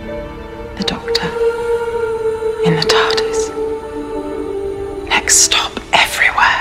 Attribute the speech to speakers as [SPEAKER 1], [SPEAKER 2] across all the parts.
[SPEAKER 1] The Doctor. In the TARDIS. Next stop, everywhere.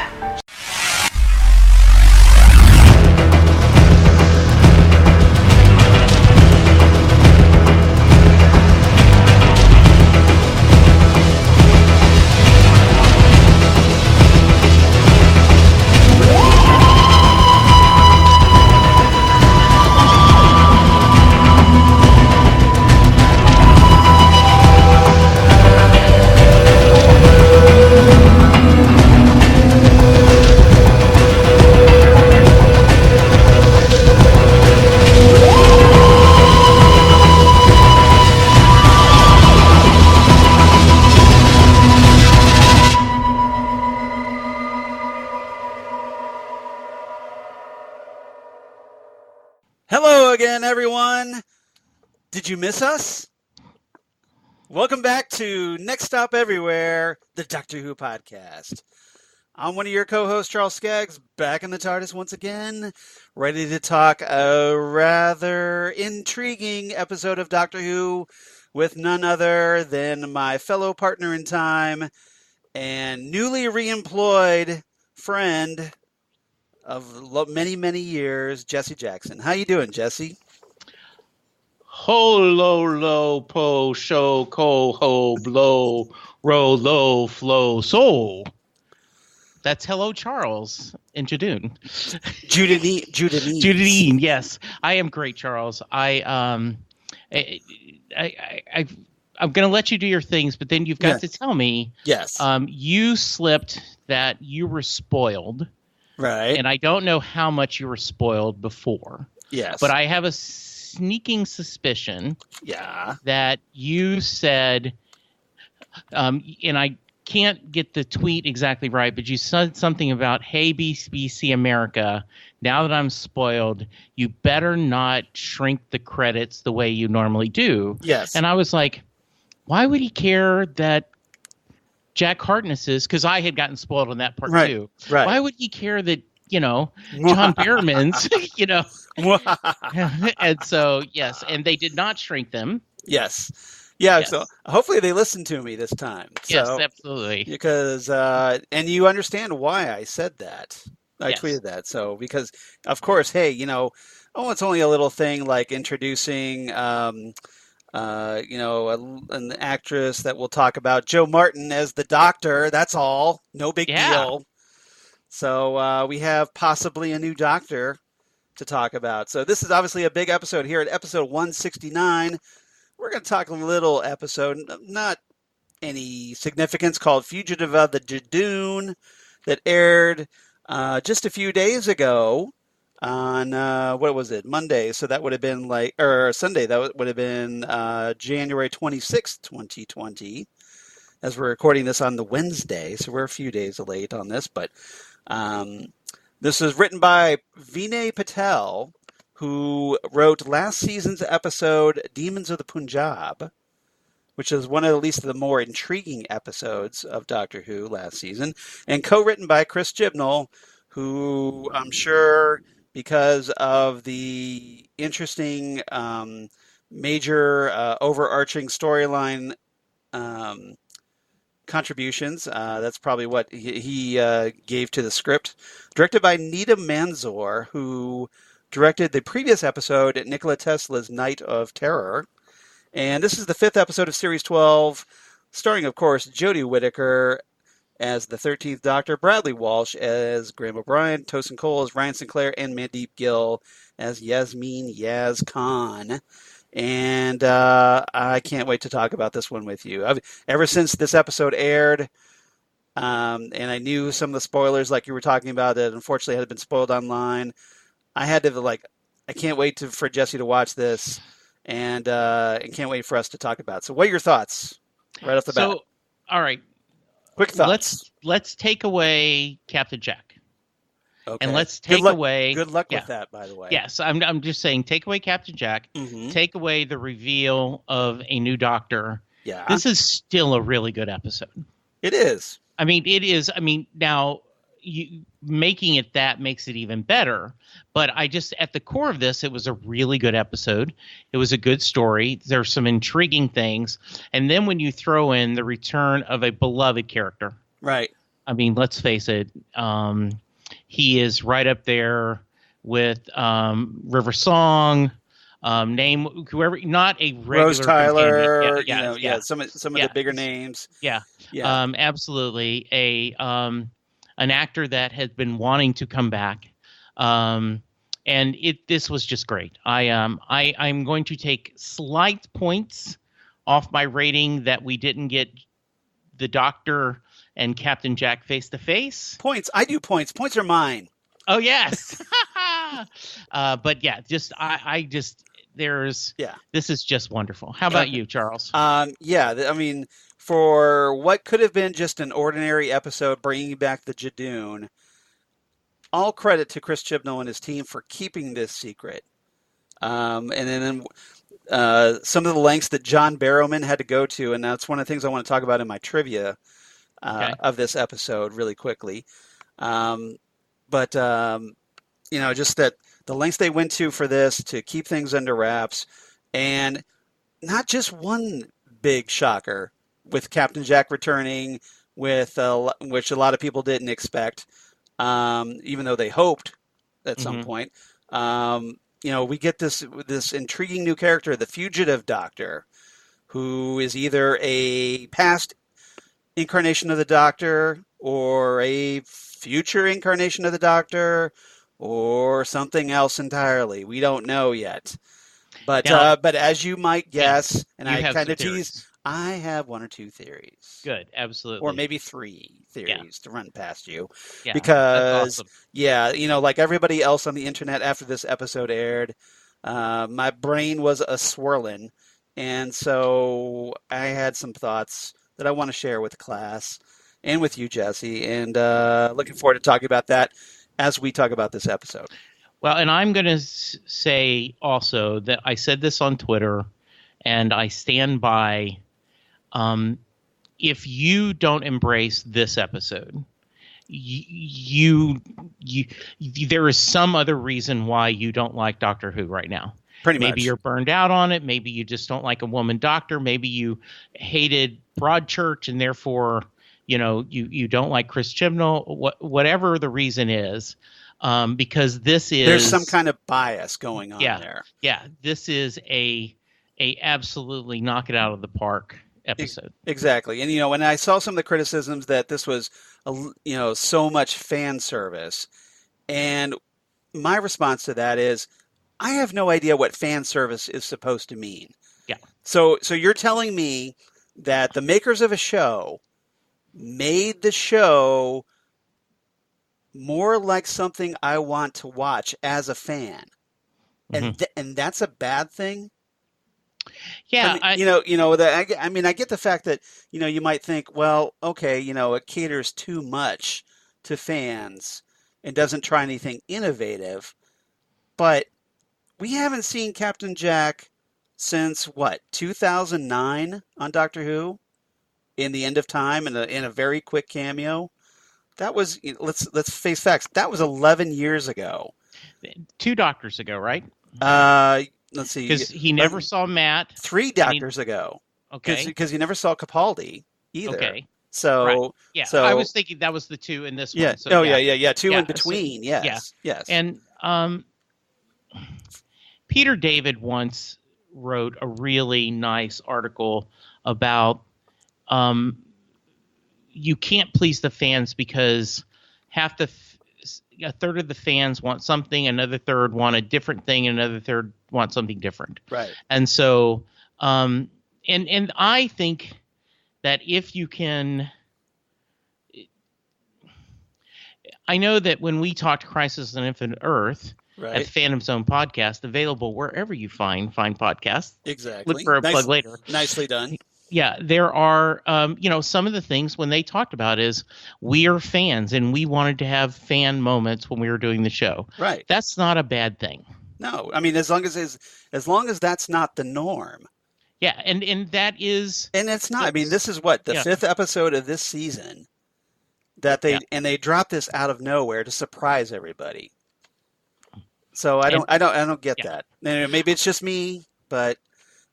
[SPEAKER 2] Hello again, everyone. Did you miss us? Welcome back to Next Stop Everywhere, the Doctor Who podcast. I'm one of your co-hosts, Charles Skaggs, back in the TARDIS once again, ready to talk a rather intriguing episode of Doctor Who with none other than my fellow partner in time and newly reemployed friend of many, many years, Jesse Jackson. How you doing, Jesse?
[SPEAKER 3] Ho, lo, lo, po, show, ko, ho, blow, row, low, flow, soul. That's Hello, Charles in Judoon.
[SPEAKER 2] Judoon.
[SPEAKER 3] Yes, I am great, Charles. I'm going to let you do your things, but then you've got to tell me.
[SPEAKER 2] Yes.
[SPEAKER 3] You slipped that you were spoiled.
[SPEAKER 2] Right.
[SPEAKER 3] And I don't know how much you were spoiled before.
[SPEAKER 2] Yes.
[SPEAKER 3] But I have a sneaking suspicion that you said, and I can't get the tweet exactly right, but you said something about, hey, BBC America, now that I'm spoiled, you better not shrink the credits the way you normally do.
[SPEAKER 2] Yes.
[SPEAKER 3] And I was like, why would he care that Jack Harkness is, because I had gotten spoiled on that part too.
[SPEAKER 2] Right.
[SPEAKER 3] Why would he care that, John Barrowman's, and so, yes, and they did not shrink them.
[SPEAKER 2] Yes. Yeah, yes. So hopefully they listened to me this time.
[SPEAKER 3] Yes, absolutely.
[SPEAKER 2] Because, and you understand why I said that. I tweeted that. So, because, of course, hey, it's only a little thing like introducing, an actress that we'll talk about, Jo Martin as the Doctor. That's all. No big deal. So we have possibly a new Doctor to talk about. So this is obviously a big episode here at episode 169. We're going to talk a little episode, not any significance, called Fugitive of the Judoon, that aired just a few days ago on, Monday. So that would have been Sunday. That would have been January 26th, 2020, as we're recording this on the Wednesday. So we're a few days late on this, but this is written by Vinay Patel, who wrote last season's episode, Demons of the Punjab, which is one of at least the more intriguing episodes of Doctor Who last season, and co-written by Chris Chibnall, who I'm sure, because of the interesting major overarching storyline contributions, that's probably what he gave to the script. Directed by Nita Manzoor, who directed the previous episode, Nikola Tesla's Night of Terror. And this is the 5th episode of Series 12, starring, of course, Jodie Whittaker as the 13th Doctor, Bradley Walsh as Graham O'Brien, Tosin Cole as Ryan Sinclair, and Mandeep Gill as Yasmin Yaz Khan. And I can't wait to talk about this one with you. Ever since this episode aired, and I knew some of the spoilers like you were talking about that unfortunately had been spoiled online, I had to, I can't wait for Jesse to watch this, and can't wait for us to talk about it. So what are your thoughts right off the bat?
[SPEAKER 3] So, all right.
[SPEAKER 2] Quick thoughts.
[SPEAKER 3] Let's take away Captain Jack.
[SPEAKER 2] Okay.
[SPEAKER 3] And let's take away...
[SPEAKER 2] Good luck with that, by the way.
[SPEAKER 3] Yes, I'm just saying, take away Captain Jack.
[SPEAKER 2] Mm-hmm.
[SPEAKER 3] Take away the reveal of a new Doctor.
[SPEAKER 2] Yeah.
[SPEAKER 3] This is still a really good episode.
[SPEAKER 2] It is.
[SPEAKER 3] I mean, it is. I mean, now, making it that makes it even better. But at the core of this, it was a really good episode. It was a good story. There's some intriguing things. And then when you throw in the return of a beloved character.
[SPEAKER 2] Right.
[SPEAKER 3] I mean, let's face it. He is right up there with River Song, name whoever, not a regular
[SPEAKER 2] Rose Tyler,
[SPEAKER 3] companion.
[SPEAKER 2] some of the bigger names.
[SPEAKER 3] Yeah. Absolutely. An actor that has been wanting to come back. And this was just great. I'm going to take slight points off my rating that we didn't get the Doctor and Captain Jack face to face.
[SPEAKER 2] Points. I do points. Points are mine.
[SPEAKER 3] Oh yes. But yeah, this is just wonderful. How about you, Charles?
[SPEAKER 2] I mean, for what could have been just an ordinary episode, bringing back the Judoon, all credit to Chris Chibnall and his team for keeping this secret. And then some of the lengths that John Barrowman had to go to, and that's one of the things I want to talk about in my trivia of this episode really quickly. Just that the lengths they went to for this to keep things under wraps, and not just one big shocker with Captain Jack returning, which a lot of people didn't expect, even though they hoped at some point. We get this intriguing new character, the Fugitive Doctor, who is either a past incarnation of the Doctor or a future incarnation of the Doctor or something else entirely. We don't know yet. But as you might guess, and I kind of tease, I have one or two theories.
[SPEAKER 3] Good, absolutely.
[SPEAKER 2] Or maybe three theories to run past you.
[SPEAKER 3] Yeah,
[SPEAKER 2] because,
[SPEAKER 3] that's awesome.
[SPEAKER 2] like everybody else on the internet after this episode aired, my brain was a-swirling. And so I had some thoughts that I want to share with the class and with you, Jesse. And looking forward to talking about that as we talk about this episode.
[SPEAKER 3] Well, and I'm going to say also that I said this on Twitter, and I stand by. If you don't embrace this episode, there is some other reason why you don't like Doctor Who right now. Maybe you're burned out on it. Maybe you just don't like a woman doctor. Maybe you hated Broadchurch and therefore, you don't like Chris Chibnall. Whatever the reason is, because there's
[SPEAKER 2] some kind of bias going on there.
[SPEAKER 3] Yeah, this is a absolutely knock it out of the park episode.
[SPEAKER 2] Exactly. And when I saw some of the criticisms that this was so much fan service, and my response to that is I have no idea what fan service is supposed to mean.
[SPEAKER 3] Yeah.
[SPEAKER 2] So you're telling me that the makers of a show made the show more like something I want to watch as a fan. And that's a bad thing?
[SPEAKER 3] Yeah,
[SPEAKER 2] I get the fact that you might think, well, okay, it caters too much to fans and doesn't try anything innovative, but we haven't seen Captain Jack since 2009 on Doctor Who, in the End of Time, in a very quick cameo. That was, let's face facts, that was 11 years ago.
[SPEAKER 3] 2 doctors ago, right?
[SPEAKER 2] Let's see.
[SPEAKER 3] Because he never saw Matt.
[SPEAKER 2] 3 doctors ago.
[SPEAKER 3] Okay.
[SPEAKER 2] Because he never saw Capaldi either.
[SPEAKER 3] Okay.
[SPEAKER 2] So,
[SPEAKER 3] right. Yeah.
[SPEAKER 2] So,
[SPEAKER 3] I was thinking that was the 2 in this
[SPEAKER 2] yeah.
[SPEAKER 3] one. So,
[SPEAKER 2] yeah. 2 in between.
[SPEAKER 3] So,
[SPEAKER 2] yes.
[SPEAKER 3] And Peter David once wrote a really nice article about you can't please the fans because a third of the fans want something, another third want a different thing, and another third want something different.
[SPEAKER 2] Right.
[SPEAKER 3] And so, and I think that if you can, I know that when we talked Crisis on Infinite Earth at the Phantom Zone podcast, available wherever you find podcasts.
[SPEAKER 2] Exactly.
[SPEAKER 3] Look for a plug later.
[SPEAKER 2] Nicely done.
[SPEAKER 3] Yeah, there are, some of the things when they talked about is we are fans and we wanted to have fan moments when we were doing the show.
[SPEAKER 2] Right.
[SPEAKER 3] That's not a bad thing.
[SPEAKER 2] No, I mean, as long as that's not the norm.
[SPEAKER 3] Yeah, and that is.
[SPEAKER 2] And it's not. I mean, this is the 5th episode of this season that they dropped this out of nowhere to surprise everybody. So I don't get that. Maybe it's just me, but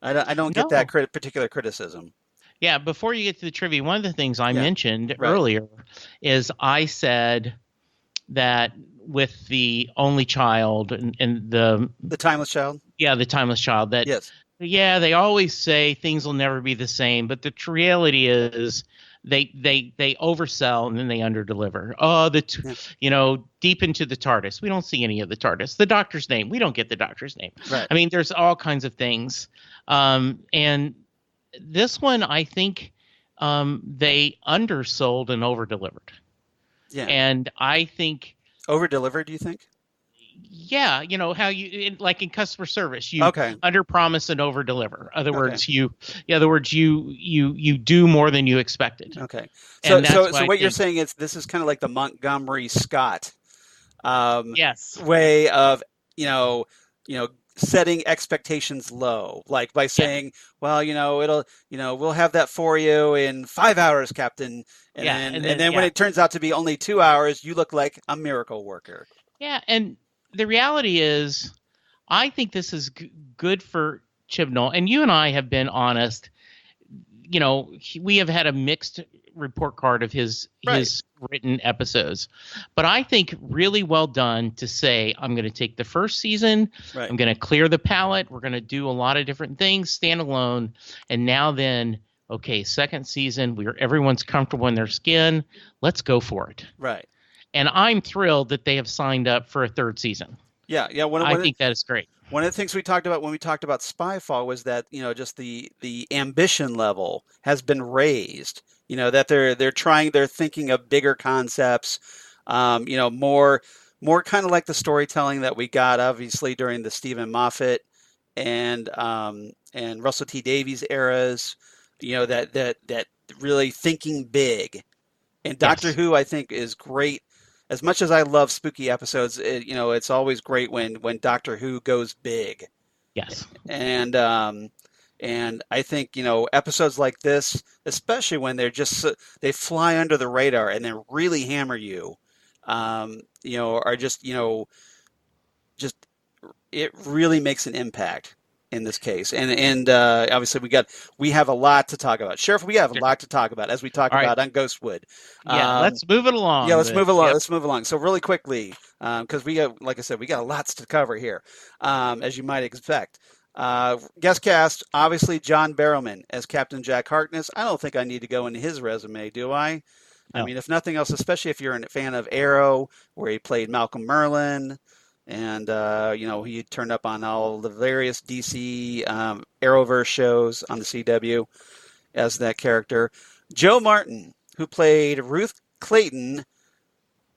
[SPEAKER 2] I don't get that particular criticism.
[SPEAKER 3] Yeah, before you get to the trivia, one of the things I mentioned earlier is I said that with the only child and the
[SPEAKER 2] timeless child.
[SPEAKER 3] Yeah, the timeless child. That they always say things will never be the same, but the reality is they oversell and then they underdeliver. Deep into the TARDIS, we don't see any of the TARDIS. The Doctor's name, we don't get the Doctor's name.
[SPEAKER 2] Right.
[SPEAKER 3] I mean, there's all kinds of things, and this one, I think, they undersold and overdelivered.
[SPEAKER 2] Yeah.
[SPEAKER 3] And I think
[SPEAKER 2] overdelivered. Do you think?
[SPEAKER 3] Yeah, how you like in customer service, you underpromise and overdeliver. Other words, you do more than you expected.
[SPEAKER 2] Okay. So what you're saying is this is kind of like the Montgomery Scott way of setting expectations low, like by saying, well, we'll have that for you in 5 hours, Captain. And then when it turns out to be only 2 hours, you look like a miracle worker.
[SPEAKER 3] Yeah. And the reality is, I think this is good for Chibnall. And you and I have been honest. We have had a mixed report card of his written episodes, but I think really well done to say, I'm going to take the first season, I'm going to clear the palette, we're going to do a lot of different things, stand alone, and now then, second season, everyone's comfortable in their skin, let's go for it.
[SPEAKER 2] Right.
[SPEAKER 3] And I'm thrilled that they have signed up for a third season.
[SPEAKER 2] Yeah.
[SPEAKER 3] I think that is great.
[SPEAKER 2] One of the things we talked about when we talked about Spyfall was that, just the ambition level has been raised, that they're thinking of bigger concepts, more kind of like the storytelling that we got obviously during the Stephen Moffat and Russell T Davies eras, that really thinking big. And Doctor Who, I think, is great. As much as I love spooky episodes, it's always great when Doctor Who goes big.
[SPEAKER 3] Yes.
[SPEAKER 2] And I think, episodes like this, especially when they fly under the radar and then really hammer you, are just it really makes an impact in this case. And obviously we have a lot to talk about. Sheriff, we have a lot to talk about as we talk about on Ghostwood.
[SPEAKER 3] Let's move it along.
[SPEAKER 2] Yeah, let's move along. Yep. Let's move along. So really quickly, because we got, like I said, we got lots to cover here, as you might expect. Guest cast, obviously John Barrowman as Captain Jack Harkness. I don't think I need to go into his resume, do I? No. I mean, if nothing else, especially if you're a fan of Arrow, where he played Malcolm Merlin, and he turned up on all the various DC Arrowverse shows on the CW as that character. Jo Martin, who played Ruth Clayton,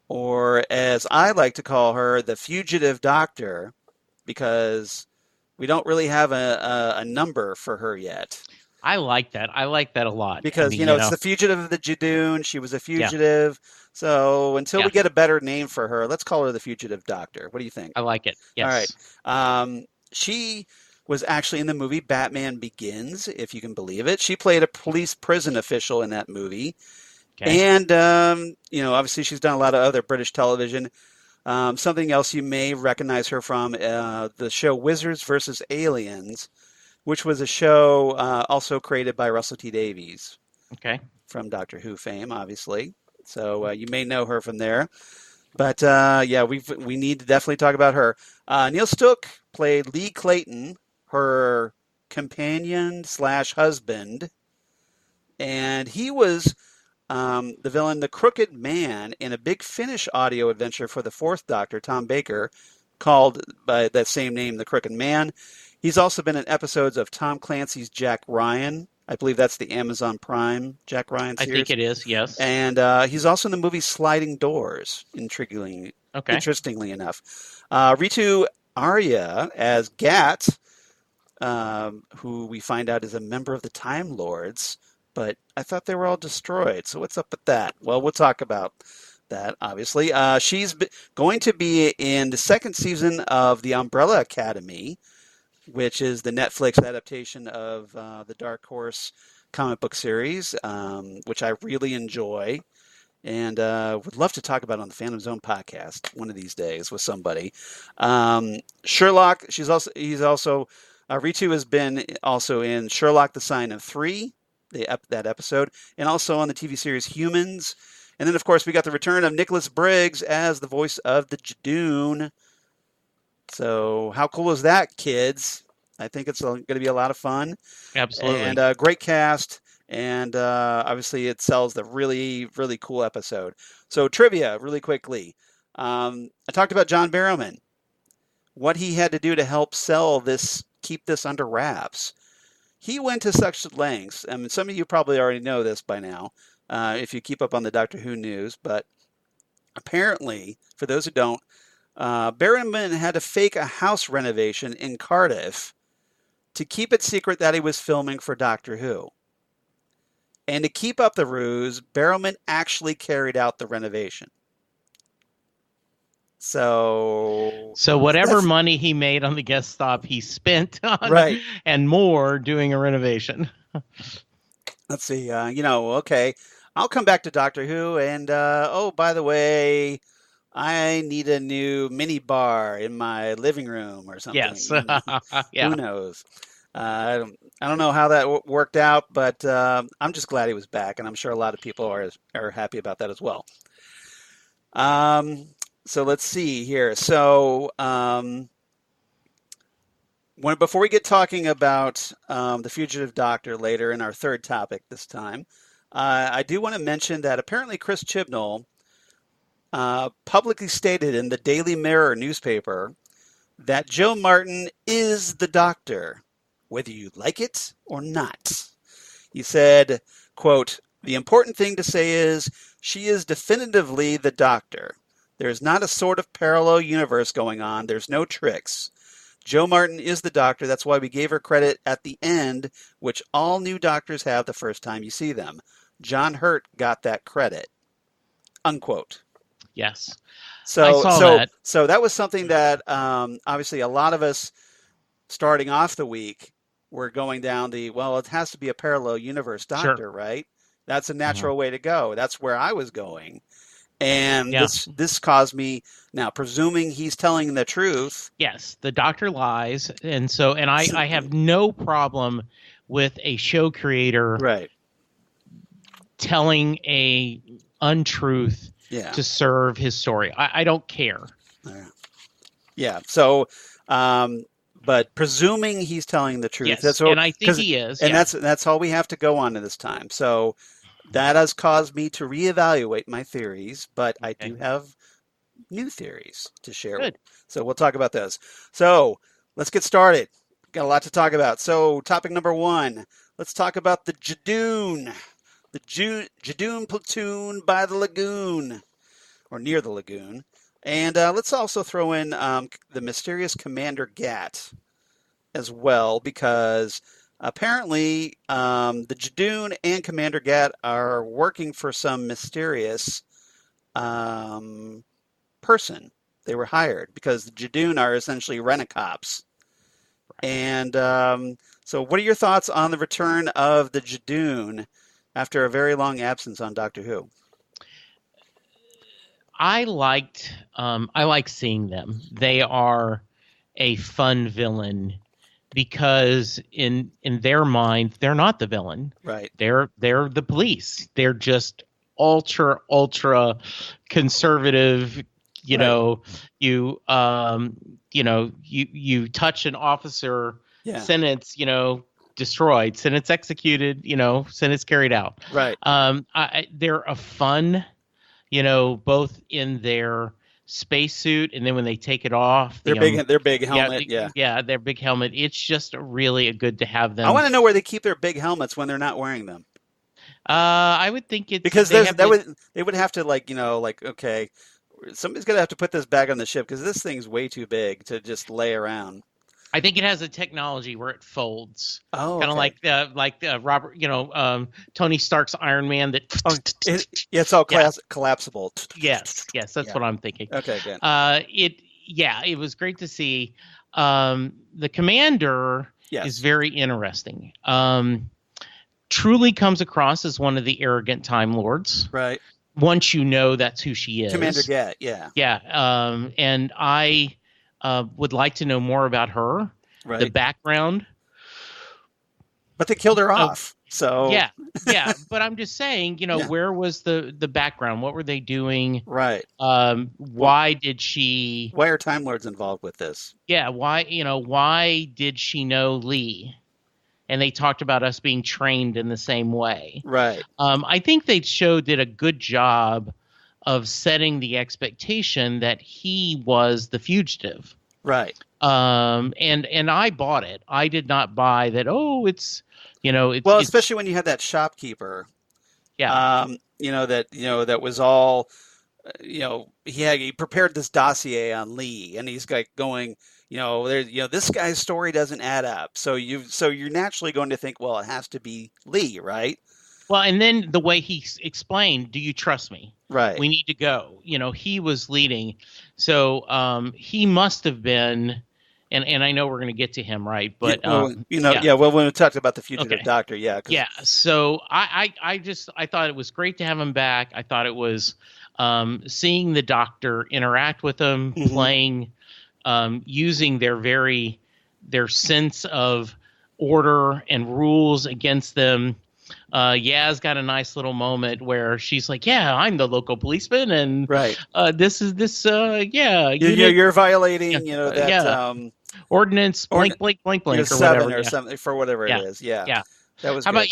[SPEAKER 2] or as I like to call her, the Fugitive Doctor, because we don't really have a number for her yet.
[SPEAKER 3] I like that. I like that a lot.
[SPEAKER 2] Because, it's the Fugitive of the Judoon. She was a fugitive. Yeah. So until we get a better name for her, let's call her the Fugitive Doctor. What do you think?
[SPEAKER 3] I like it. Yes.
[SPEAKER 2] All right. She was actually in the movie Batman Begins, if you can believe it. She played a police prison official in that movie. Okay. And, obviously she's done a lot of other British television. Something else you may recognize her from, the show Wizards vs. Aliens, which was a show also created by Russell T Davies.
[SPEAKER 3] Okay.
[SPEAKER 2] From Doctor Who fame, obviously. So you may know her from there. But, we need to definitely talk about her. Neil Stook played Lee Clayton, her companion/husband. And he was the villain, the Crooked Man, in a Big Finish audio adventure for the Fourth Doctor, Tom Baker, called by that same name, The Crooked Man. He's also been in episodes of Tom Clancy's Jack Ryan. I believe that's the Amazon Prime Jack Ryan series.
[SPEAKER 3] I think it is, yes.
[SPEAKER 2] And he's also in the movie Sliding Doors, interestingly enough. Ritu Arya as Gat, who we find out is a member of the Time Lords, but I thought they were all destroyed. So what's up with that? Well, we'll talk about that, obviously. She's going to be in the second season of The Umbrella Academy, which is the Netflix adaptation of the Dark Horse comic book series, which I really enjoy. and would love to talk about it on the Phantom Zone podcast one of these days with somebody. Sherlock, he's also Ritu has been also in Sherlock: The Sign of Three, that episode, and also on the TV series Humans. And then, of course, we got the return of Nicholas Briggs as the voice of the Judoon. So how cool is that, kids? I think it's going to be a lot of fun.
[SPEAKER 3] Absolutely.
[SPEAKER 2] And great cast. And obviously it sells the really, really cool episode. So trivia, really quickly. I talked about John Barrowman. What he had to do to help sell this, keep this under wraps. He went to such lengths. I mean, some of you probably already know this by now, if you keep up on the Doctor Who news. But apparently, for those who don't, Barrowman had to fake a house renovation in Cardiff to keep it secret that he was filming for Doctor Who. And to keep up the ruse, Barrowman actually carried out the renovation. So
[SPEAKER 3] whatever money he made on the guest stop, he spent on and more doing a renovation.
[SPEAKER 2] Let's see. Okay, I'll come back to Doctor Who, and by the way, I need a new mini bar in my living room or something.
[SPEAKER 3] Yes.
[SPEAKER 2] Yeah. Who knows? I don't know how that worked out, but I'm just glad he was back, and I'm sure a lot of people are happy about that as well. So let's see here. So before we get talking about the Fugitive Doctor later in our third topic this time, I do want to mention that apparently Chris Chibnall publicly stated in the Daily Mirror newspaper that Joe Martin is the Doctor, whether you like it or not. He said, quote, "The important thing to say is she is definitively the Doctor. There's not a sort of parallel universe going on. There's no tricks. Joe Martin is the Doctor. That's why we gave her credit at the end, which all new Doctors have the first time you see them. John Hurt got that credit." Unquote.
[SPEAKER 3] Yes.
[SPEAKER 2] So
[SPEAKER 3] I saw that.
[SPEAKER 2] So that was something that obviously a lot of us starting off the week were going down it has to be a parallel universe Doctor, right? That's a natural way to go. That's where I was going. And this caused me, now presuming he's telling the truth.
[SPEAKER 3] Yes, the Doctor lies. And I have no problem with a show creator telling a untruth to serve his story. I don't care.
[SPEAKER 2] Yeah. So, but presuming he's telling the truth,
[SPEAKER 3] and I think he is,
[SPEAKER 2] and that's all we have to go on to this time. So that has caused me to reevaluate my theories, but I do have new theories to share.
[SPEAKER 3] Good.
[SPEAKER 2] So we'll talk about those. So let's get started. Got a lot to talk about. So topic number 1, let's talk about the Judoon. The Judoon platoon by the lagoon, or near the lagoon. And let's also throw in the mysterious Commander Gat as well, because apparently the Judoon and Commander Gat are working for some mysterious person. They were hired because the Judoon are essentially rent-a-cops. And so what are your thoughts on the return of the Judoon after a very long absence on Doctor Who?
[SPEAKER 3] I like seeing them. They are a fun villain because in their mind they're not the villain.
[SPEAKER 2] Right.
[SPEAKER 3] They're the police. They're just ultra conservative. You touch an officer, sentence, destroyed, sentence executed, sentence carried out.
[SPEAKER 2] Right.
[SPEAKER 3] They're a fun, both in their spacesuit and then when they take it off.
[SPEAKER 2] Their big helmet.
[SPEAKER 3] Their big helmet. It's just really good to have them.
[SPEAKER 2] I want to know where they keep their big helmets when they're not wearing them.
[SPEAKER 3] I would think it's
[SPEAKER 2] because they would have to okay, somebody's gonna have to put this back on the ship because this thing's way too big to just lay around.
[SPEAKER 3] I think it has a technology where it folds.
[SPEAKER 2] Oh,
[SPEAKER 3] kind of like Robert, Tony Stark's Iron Man.
[SPEAKER 2] It's all collapsible.
[SPEAKER 3] Yes, that's what I'm thinking.
[SPEAKER 2] Okay, good.
[SPEAKER 3] It was great to see. The Commander is very interesting. Truly comes across as one of the arrogant Time Lords.
[SPEAKER 2] Right.
[SPEAKER 3] once you know that's who she is.
[SPEAKER 2] Commander Gat, yeah.
[SPEAKER 3] Yeah. And I would like to know more about her, the background.
[SPEAKER 2] But they killed her off. So
[SPEAKER 3] yeah. But I'm just saying, where was the background? What were they doing?
[SPEAKER 2] Right.
[SPEAKER 3] Why did she?
[SPEAKER 2] Why are Time Lords involved with this?
[SPEAKER 3] Yeah. Why did she know Lee? And they talked about us being trained in the same way.
[SPEAKER 2] Right.
[SPEAKER 3] I think the show did a good job of setting the expectation that he was the fugitive.
[SPEAKER 2] Right.
[SPEAKER 3] And I bought it. I did not buy that. Oh, it's
[SPEAKER 2] especially when you had that shopkeeper.
[SPEAKER 3] Yeah.
[SPEAKER 2] That was all. He prepared this dossier on Lee, and he's like going. This guy's story doesn't add up. So you're naturally going to think, well, it has to be Lee, right?
[SPEAKER 3] Well, and then the way he explained, do you trust me?
[SPEAKER 2] Right.
[SPEAKER 3] We need to go. He was leading. So he must have been, and I know we're going to get to him, right? But,
[SPEAKER 2] when we talked about the Fugitive Doctor, yeah.
[SPEAKER 3] Yeah. So I thought it was great to have him back. I thought it was seeing the Doctor interact with him, playing, using their sense of order and rules against them. Yaz got a nice little moment where she's like, "Yeah, I'm the local policeman, and
[SPEAKER 2] you're violating,
[SPEAKER 3] ordinance blank, or whatever,
[SPEAKER 2] or something for whatever it is." Yeah. That was.
[SPEAKER 3] How about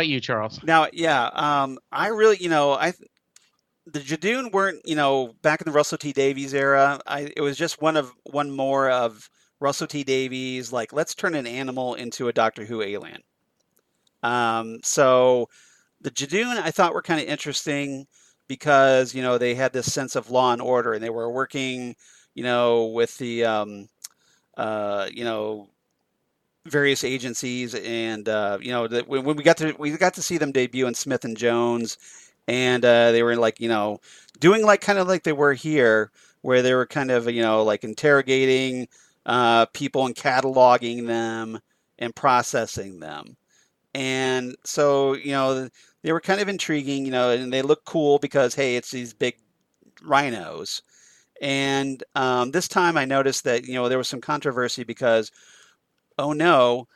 [SPEAKER 3] you, Charles?
[SPEAKER 2] Now, I really, the Judoon weren't, back in the Russell T Davies era. It was just one more of Russell T Davies, like, let's turn an animal into a Doctor Who alien. So the Judoon I thought were kind of interesting because, they had this sense of law and order, and they were working, with the, various agencies, and, when we got to see them debut in Smith and Jones, and they were like, doing like kind of like they were here, where they were kind of, like interrogating people and cataloging them and processing them. And so, they were kind of intriguing, and they look cool because, hey, it's these big rhinos. And this time I noticed that, there was some controversy because, oh no,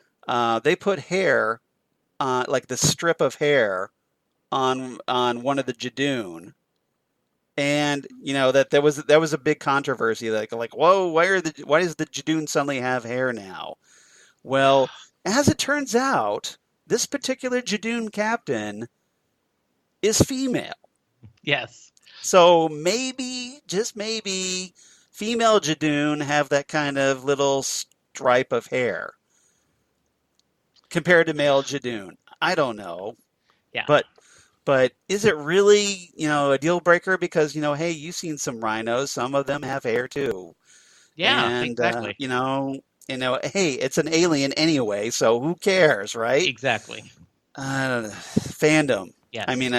[SPEAKER 2] they put hair, like the strip of hair on one of the Judoon. And, that there was a big controversy, like, whoa, why does the Judoon suddenly have hair now? Well, as it turns out, this particular Judoon captain is female.
[SPEAKER 3] Yes.
[SPEAKER 2] So maybe, just maybe, female Judoon have that kind of little stripe of hair compared to male Judoon. I don't know.
[SPEAKER 3] Yeah.
[SPEAKER 2] But is it really, a deal breaker? Because, hey, you've seen some rhinos. Some of them have hair too.
[SPEAKER 3] Yeah,
[SPEAKER 2] and,
[SPEAKER 3] exactly.
[SPEAKER 2] Hey, it's an alien anyway, so who cares, right?
[SPEAKER 3] Exactly.
[SPEAKER 2] Fandom.
[SPEAKER 3] Yes.
[SPEAKER 2] I mean,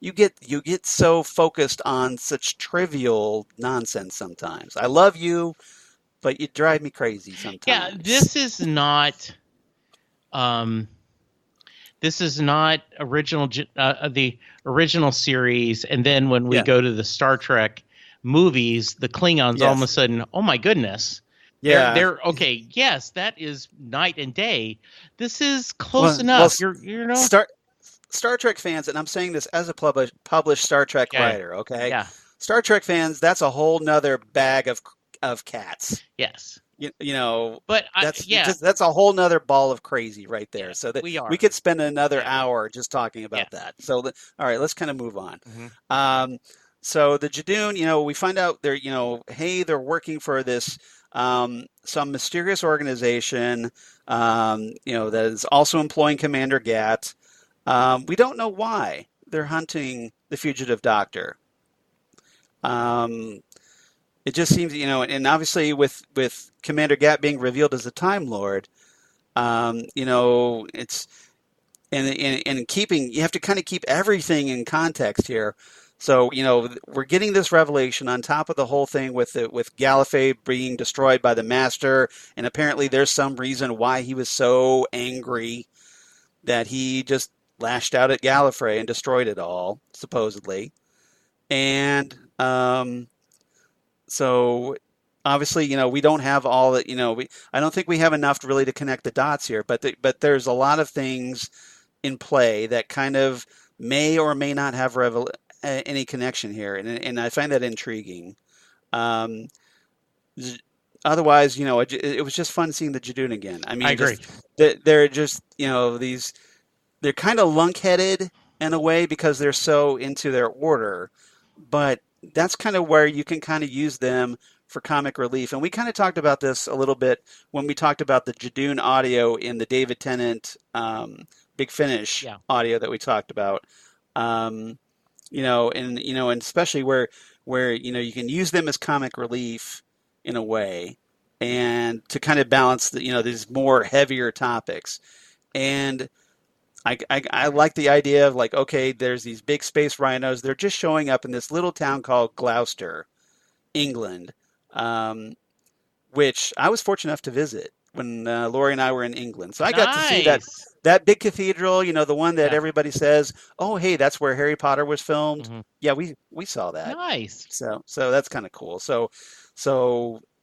[SPEAKER 2] you get so focused on such trivial nonsense sometimes. I love you, but you drive me crazy sometimes.
[SPEAKER 3] Yeah, this is not original the original series, and then when we go to the Star Trek movies, the Klingons all of a sudden, oh my goodness.
[SPEAKER 2] Yeah,
[SPEAKER 3] they're okay. Yes, that is night and day. This is close enough.
[SPEAKER 2] Star Trek fans, and I'm saying this as a published Star Trek writer. Okay,
[SPEAKER 3] yeah.
[SPEAKER 2] Star Trek fans, that's a whole nother bag of cats.
[SPEAKER 3] Yes,
[SPEAKER 2] but that's a whole nother ball of crazy right there. So that we could spend another hour just talking about that. So all right, let's kind of move on.
[SPEAKER 3] Mm-hmm.
[SPEAKER 2] So the Judoon, we find out they're they're working for this. Some mysterious organization, that is also employing Commander Gat. We don't know why they're hunting the Fugitive Doctor. It just seems, and obviously with Commander Gat being revealed as a Time Lord, it's and keeping, you have to kind of keep everything in context here. So, we're getting this revelation on top of the whole thing with Gallifrey being destroyed by the Master, and apparently there's some reason why he was so angry that he just lashed out at Gallifrey and destroyed it all, supposedly. And so obviously, we don't have all that, I don't think we have enough really to connect the dots here, but there's a lot of things in play that kind of may or may not have any connection here. And I find that intriguing. Otherwise, it was just fun seeing the Judoon again. I mean,
[SPEAKER 3] I agree.
[SPEAKER 2] They're just, they're kind of lunkheaded in a way because they're so into their order, but that's kind of where you can kind of use them for comic relief. And we kind of talked about this a little bit when we talked about the Judoon audio in the David Tennant Big Finish audio that we talked about. And especially where you can use them as comic relief in a way, and to kind of balance these more heavier topics. And I like the idea of like, okay, there's these big space rhinos. They're just showing up in this little town called Gloucester, England, which I was fortunate enough to visit when Lori and I were in England. So I got to see that big cathedral, the one that everybody says, oh, hey, that's where Harry Potter was filmed. Mm-hmm. Yeah, we saw that.
[SPEAKER 3] Nice.
[SPEAKER 2] So that's kind of cool. So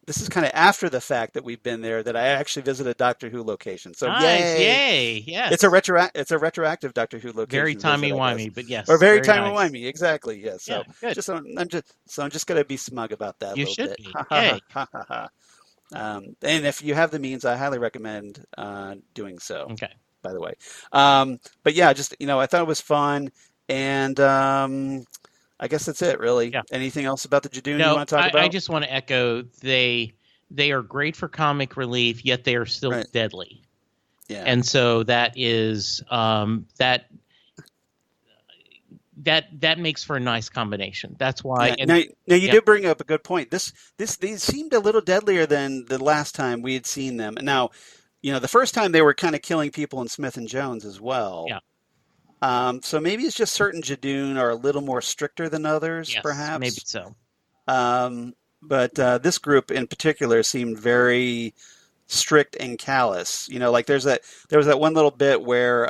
[SPEAKER 2] this is kind of after the fact that we've been there that I actually visited a Doctor Who location. So
[SPEAKER 3] nice. Yay! Yes.
[SPEAKER 2] It's a retroactive Doctor Who location.
[SPEAKER 3] Very timey-wimey, but yes.
[SPEAKER 2] Or very timey-wimey, nice. Exactly. Yes. So
[SPEAKER 3] good.
[SPEAKER 2] I'm just gonna be smug about that.
[SPEAKER 3] You
[SPEAKER 2] a
[SPEAKER 3] should
[SPEAKER 2] little
[SPEAKER 3] be. Yay.
[SPEAKER 2] And if you have the means, I highly recommend doing so.
[SPEAKER 3] Okay.
[SPEAKER 2] By the way, but yeah, just I thought it was fun, and I guess that's it, really. Yeah. Anything else about the Judoon you want to talk about?
[SPEAKER 3] I just want to echo they are great for comic relief, yet they are still deadly. Yeah. And so that is that makes for a nice combination. That's why.
[SPEAKER 2] Yeah. Now you did bring up a good point. These seemed a little deadlier than the last time we had seen them. Now, the first time they were kind of killing people in Smith and Jones as well.
[SPEAKER 3] Yeah.
[SPEAKER 2] So maybe it's just certain Judoon are a little more stricter than others, perhaps.
[SPEAKER 3] Maybe so.
[SPEAKER 2] But this group in particular seemed very strict and callous. Like there was that one little bit where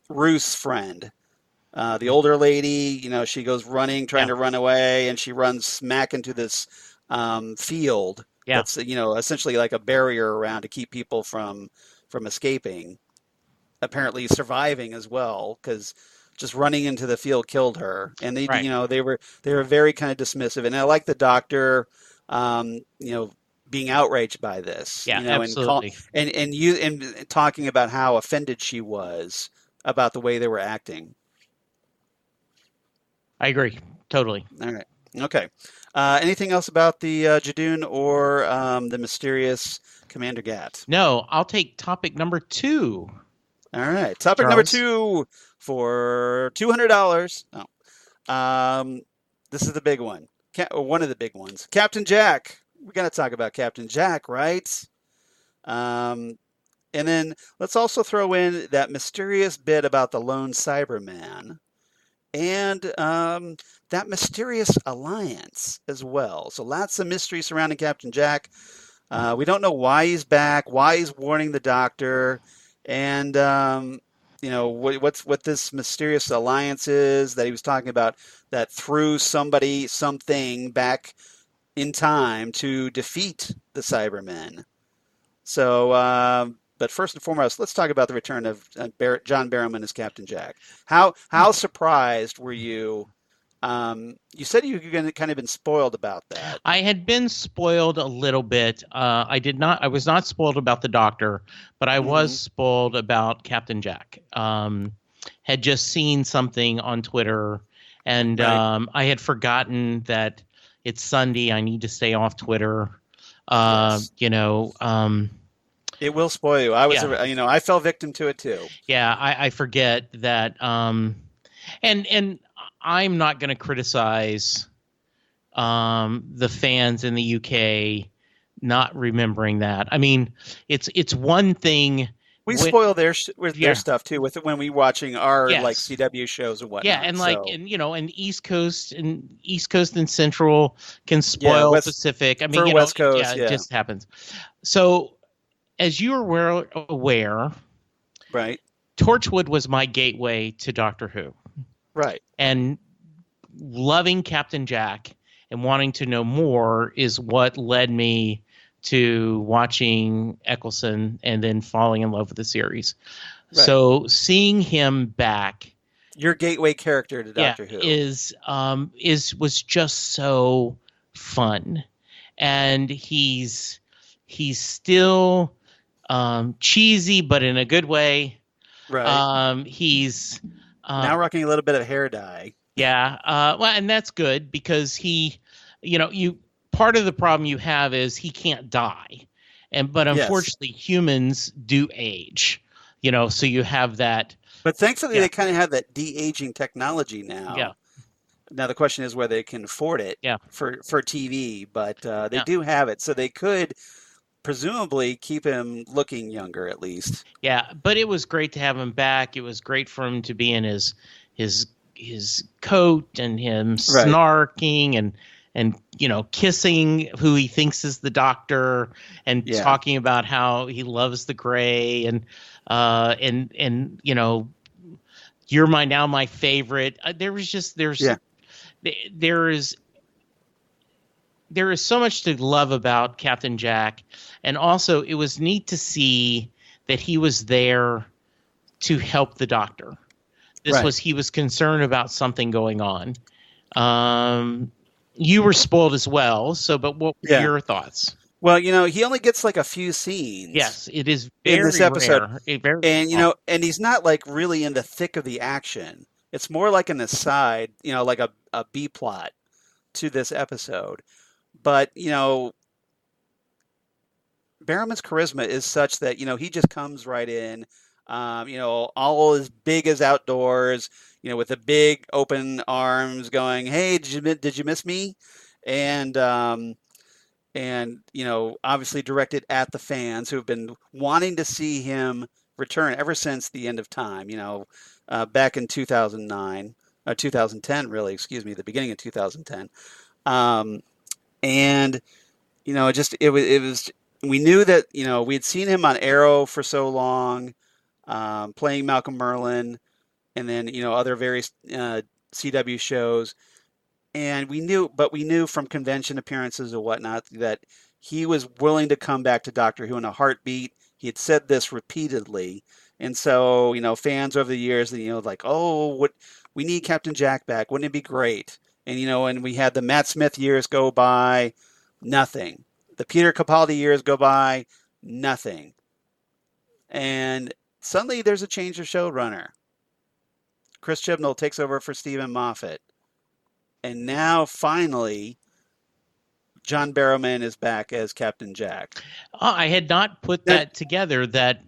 [SPEAKER 2] Ruth's friend, the older lady, she goes running, trying to run away, and she runs smack into this field. Yeah. That's essentially like a barrier around to keep people from escaping. Apparently surviving as well, because just running into the field killed her. And they were very kind of dismissive. And I like the Doctor, being outraged by this.
[SPEAKER 3] Yeah, absolutely.
[SPEAKER 2] And talking about how offended she was about the way they were acting.
[SPEAKER 3] I agree totally.
[SPEAKER 2] All right. Okay. Anything else about the Judoon or the mysterious Commander Gat?
[SPEAKER 3] No, I'll take topic number 2.
[SPEAKER 2] All right. Topic number 2 for $200. This is the big one. One of the big ones. Captain Jack. We got to talk about Captain Jack, right? And then let's also throw in that mysterious bit about the lone Cyberman. And that mysterious alliance as well. So lots of mystery surrounding Captain Jack. We don't know why he's back, why he's warning the Doctor. And, what this mysterious alliance is that he was talking about that threw something back in time to defeat the Cybermen. So, but first and foremost, let's talk about the return of John Barrowman as Captain Jack. How surprised were you? You said you were kind of been spoiled about that.
[SPEAKER 3] I had been spoiled a little bit. I was not spoiled about the Doctor, but I was spoiled about Captain Jack. Had just seen something on Twitter, and I had forgotten that it's Sunday. I need to stay off Twitter.
[SPEAKER 2] Yes. It will spoil you. I fell victim to it too.
[SPEAKER 3] Yeah, I forget that. And I'm not going to criticize the fans in the UK not remembering that. I mean, it's one thing.
[SPEAKER 2] We spoil their stuff too with when we watching our like CW shows and whatnot.
[SPEAKER 3] Yeah, and and East Coast and Central can spoil Pacific. I mean,
[SPEAKER 2] West Coast,
[SPEAKER 3] it just happens. So, as you are aware,
[SPEAKER 2] right,
[SPEAKER 3] Torchwood was my gateway to Doctor Who.
[SPEAKER 2] Right.
[SPEAKER 3] And loving Captain Jack and wanting to know more is what led me to watching Eccleston and then falling in love with the series. Right. So seeing him back,
[SPEAKER 2] your gateway character to Doctor Who
[SPEAKER 3] was just so fun, and he's still cheesy, but in a good way.
[SPEAKER 2] Right.
[SPEAKER 3] He's
[SPEAKER 2] now rocking a little bit of hair dye.
[SPEAKER 3] Yeah. Well, and that's good because part of the problem you have is he can't die, but unfortunately humans do age. So you have that.
[SPEAKER 2] But thankfully, they kind of have that de-aging technology now.
[SPEAKER 3] Yeah.
[SPEAKER 2] Now the question is whether they can afford it. For TV, but they do have it, so they could presumably keep him looking younger at least.
[SPEAKER 3] Yeah, but it was great to have him back. It was great for him to be in his coat and him snarking and kissing who he thinks is the Doctor and talking about how he loves the Gray and you're my favorite. There is so much to love about Captain Jack, and also it was neat to see that he was there to help the Doctor. He was concerned about something going on. You were spoiled as well. But what were your thoughts?
[SPEAKER 2] Well, he only gets like a few scenes.
[SPEAKER 3] Yes, it is very
[SPEAKER 2] in this episode,
[SPEAKER 3] rare.
[SPEAKER 2] And he's not like really in the thick of the action. It's more like an aside, like a B plot to this episode. But Barrowman's charisma is such that he just comes right in. All as big as outdoors, with the big open arms going, hey, did you miss me? And obviously directed at the fans who have been wanting to see him return ever since the end of time, back in 2009, 2010, really, the beginning of 2010. We knew that, we had seen him on Arrow for so long, playing Malcolm Merlin, and then, other various CW shows. And we knew from convention appearances and whatnot that he was willing to come back to Doctor Who in a heartbeat. He had said this repeatedly. And so, fans over the years, like, oh, we need Captain Jack back. Wouldn't it be great? And, and we had the Matt Smith years go by, nothing. The Peter Capaldi years go by, nothing. And suddenly there's a change of showrunner. Chris Chibnall takes over for Stephen Moffat. And now, finally, John Barrowman is back as Captain Jack.
[SPEAKER 3] I had not put that together, that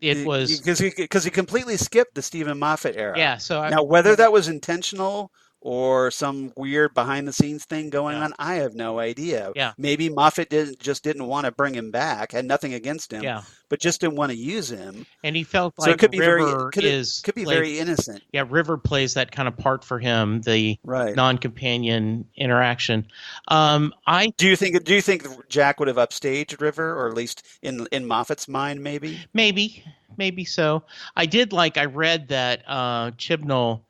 [SPEAKER 3] it was...
[SPEAKER 2] Because he completely skipped the Stephen Moffat era.
[SPEAKER 3] Yeah, so...
[SPEAKER 2] Now, whether that was intentional or some weird behind-the-scenes thing going on, I have no idea.
[SPEAKER 3] Yeah.
[SPEAKER 2] Maybe Moffat didn't want to bring him back, had nothing against him, but just didn't want to use him.
[SPEAKER 3] And he felt like
[SPEAKER 2] so it could be
[SPEAKER 3] River
[SPEAKER 2] very innocent.
[SPEAKER 3] Yeah, River plays that kind of part for him, the non-companion interaction.
[SPEAKER 2] Do you think Jack would have upstaged River, or at least in Moffat's mind, maybe?
[SPEAKER 3] Maybe so. I read that Chibnall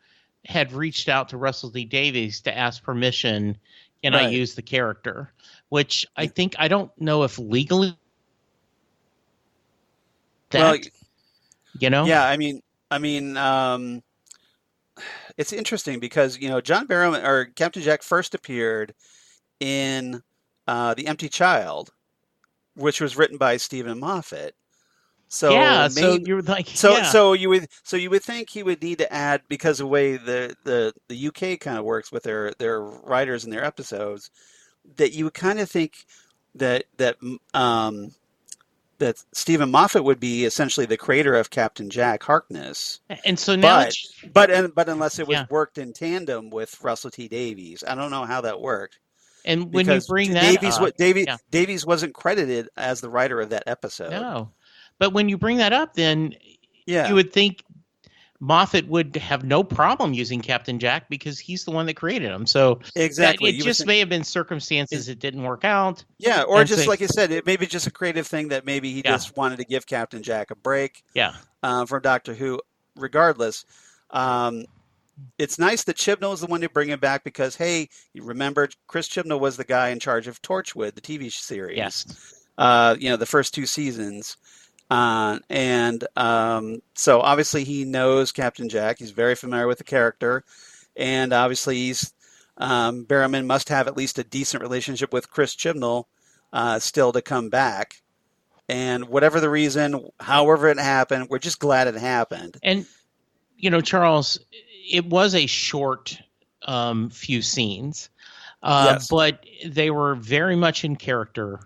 [SPEAKER 3] had reached out to Russell T Davies to ask permission, and I use the character, which I don't know if legally that,
[SPEAKER 2] Yeah, I mean, it's interesting because, John Barrowman or Captain Jack first appeared in The Empty Child, which was written by Stephen Moffat. So
[SPEAKER 3] so you were like,
[SPEAKER 2] so you would think he would need to add, because of the way the UK kind of works with their writers and their episodes, that you would kind of think that Stephen Moffat would be essentially the creator of Captain Jack, Harkness.
[SPEAKER 3] And so now,
[SPEAKER 2] but unless it was worked in tandem with Russell T Davies, I don't know how that worked.
[SPEAKER 3] And when you bring that
[SPEAKER 2] Davies wasn't credited as the writer of that episode.
[SPEAKER 3] No. But when you bring that up, then you would think Moffat would have no problem using Captain Jack because he's the one that created him. So
[SPEAKER 2] exactly,
[SPEAKER 3] it just may have been circumstances it didn't work out.
[SPEAKER 2] Yeah, or just like you said, it may be just a creative thing that maybe he just wanted to give Captain Jack a break.
[SPEAKER 3] Yeah,
[SPEAKER 2] from Doctor Who. regardless, it's nice that Chibnall is the one to bring him back because, hey, you remember Chris Chibnall was the guy in charge of Torchwood, the TV series.
[SPEAKER 3] Yes.
[SPEAKER 2] The first 2 seasons. So obviously he knows Captain Jack. He's very familiar with the character. And obviously Barrowman must have at least a decent relationship with Chris Chibnall still to come back. And whatever the reason, however it happened, we're just glad it happened.
[SPEAKER 3] And, Charles, it was a short few scenes,
[SPEAKER 2] yes.
[SPEAKER 3] but they were very much in character.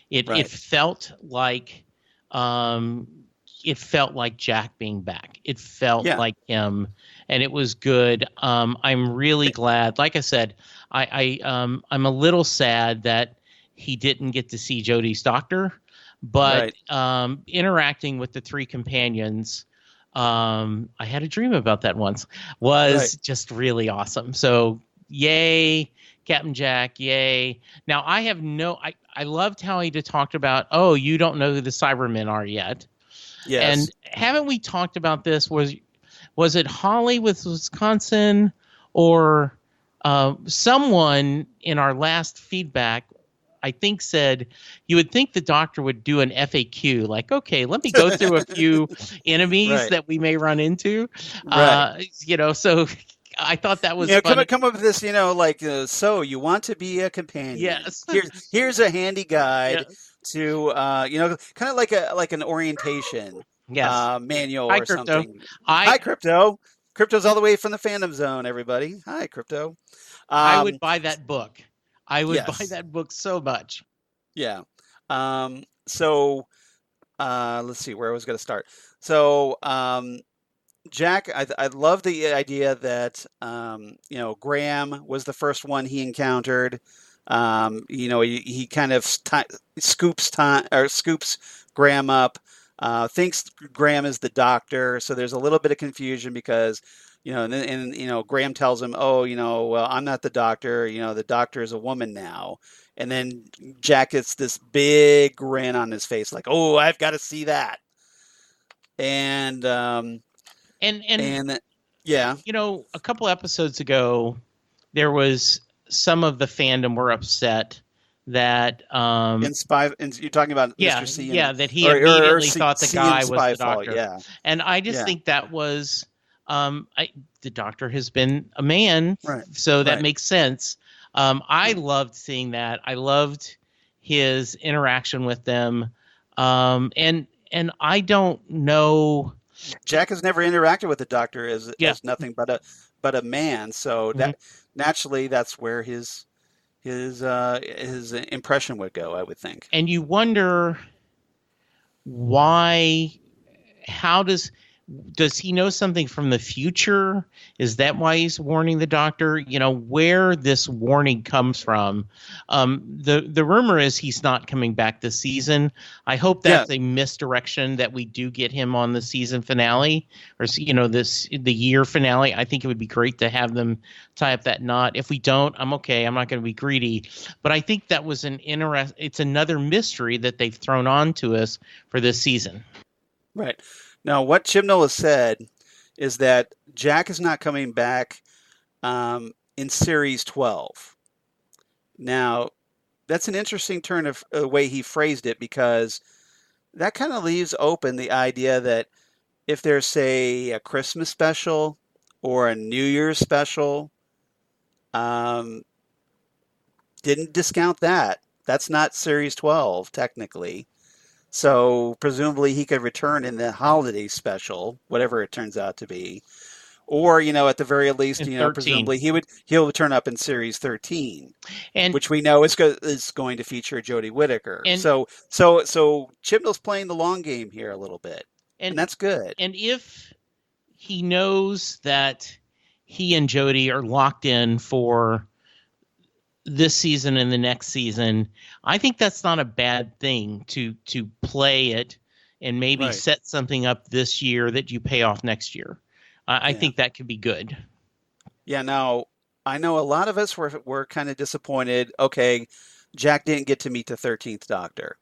[SPEAKER 3] It felt like Jack being back. It felt like him, and it was good. I'm really glad. Like I said, I'm a little sad that he didn't get to see Jodie's doctor, but interacting with the 3 companions, I had a dream about that once, was just really awesome. So yay, Captain Jack, yay. Now I loved how he talked about, you don't know who the Cybermen are yet.
[SPEAKER 2] Yes.
[SPEAKER 3] And haven't we talked about this? Was it Holly with Wisconsin or someone in our last feedback, I think, said you would think the doctor would do an FAQ, like, okay, let me go through a few enemies that we may run into. So I thought that was funny.
[SPEAKER 2] Come up with this, so you want to be a companion.
[SPEAKER 3] Yes.
[SPEAKER 2] Here's a handy guide to, kind of like an orientation manual or something. Hi, Crypto. Crypto's all the way from the Phantom Zone, everybody. Hi, Crypto.
[SPEAKER 3] I would buy that book. I would buy that book so much.
[SPEAKER 2] Yeah. So let's see where I was going to start. So Jack, I love the idea that Graham was the first one he encountered. He kind of scoops Graham up. Thinks Graham is the doctor, so there's a little bit of confusion because. Graham tells him, well, I'm not the doctor. The doctor is a woman now. And then Jack gets this big grin on his face, like, oh, I've got to see that. And a
[SPEAKER 3] couple episodes ago, there was some of the fandom were upset that
[SPEAKER 2] you're talking about Mr. C.
[SPEAKER 3] That he immediately thought the guy was the
[SPEAKER 2] Spyfall,
[SPEAKER 3] doctor. And I just think that was. The doctor has been a man, so that makes sense. I loved seeing that. I loved his interaction with them. And I don't know.
[SPEAKER 2] Jack has never interacted with the doctor as nothing but a man. So that naturally, that's where his impression would go, I would think.
[SPEAKER 3] And you wonder why? How does he know something from the future? Is that why he's warning the doctor? Where this warning comes from. The rumor is he's not coming back this season. I hope that's a misdirection, that we do get him on the season finale or, the year finale. I think it would be great to have them tie up that knot. If we don't, I'm okay. I'm not going to be greedy. But I think that was it's another mystery that they've thrown on to us for this season.
[SPEAKER 2] Right. Now, what Chibnall has said is that Jack is not coming back in Series 12. Now, that's an interesting turn of the way he phrased it, because that kind of leaves open the idea that if there's, say, a Christmas special or a New Year's special, didn't discount that. That's not Series 12, technically. So presumably he could return in the holiday special, whatever it turns out to be, or at the very least, presumably he'll turn up in Series 13, which we know is going to feature Jodie Whittaker. So Chibnall's playing the long game here a little bit, and that's good.
[SPEAKER 3] And if he knows that he and Jodie are locked in for this season and the next season, I think that's not a bad thing to play it and maybe set something up this year that you pay off next year. I think that could be good.
[SPEAKER 2] Yeah. Now, I know a lot of us were kind of disappointed. Okay, Jack didn't get to meet the 13th Doctor.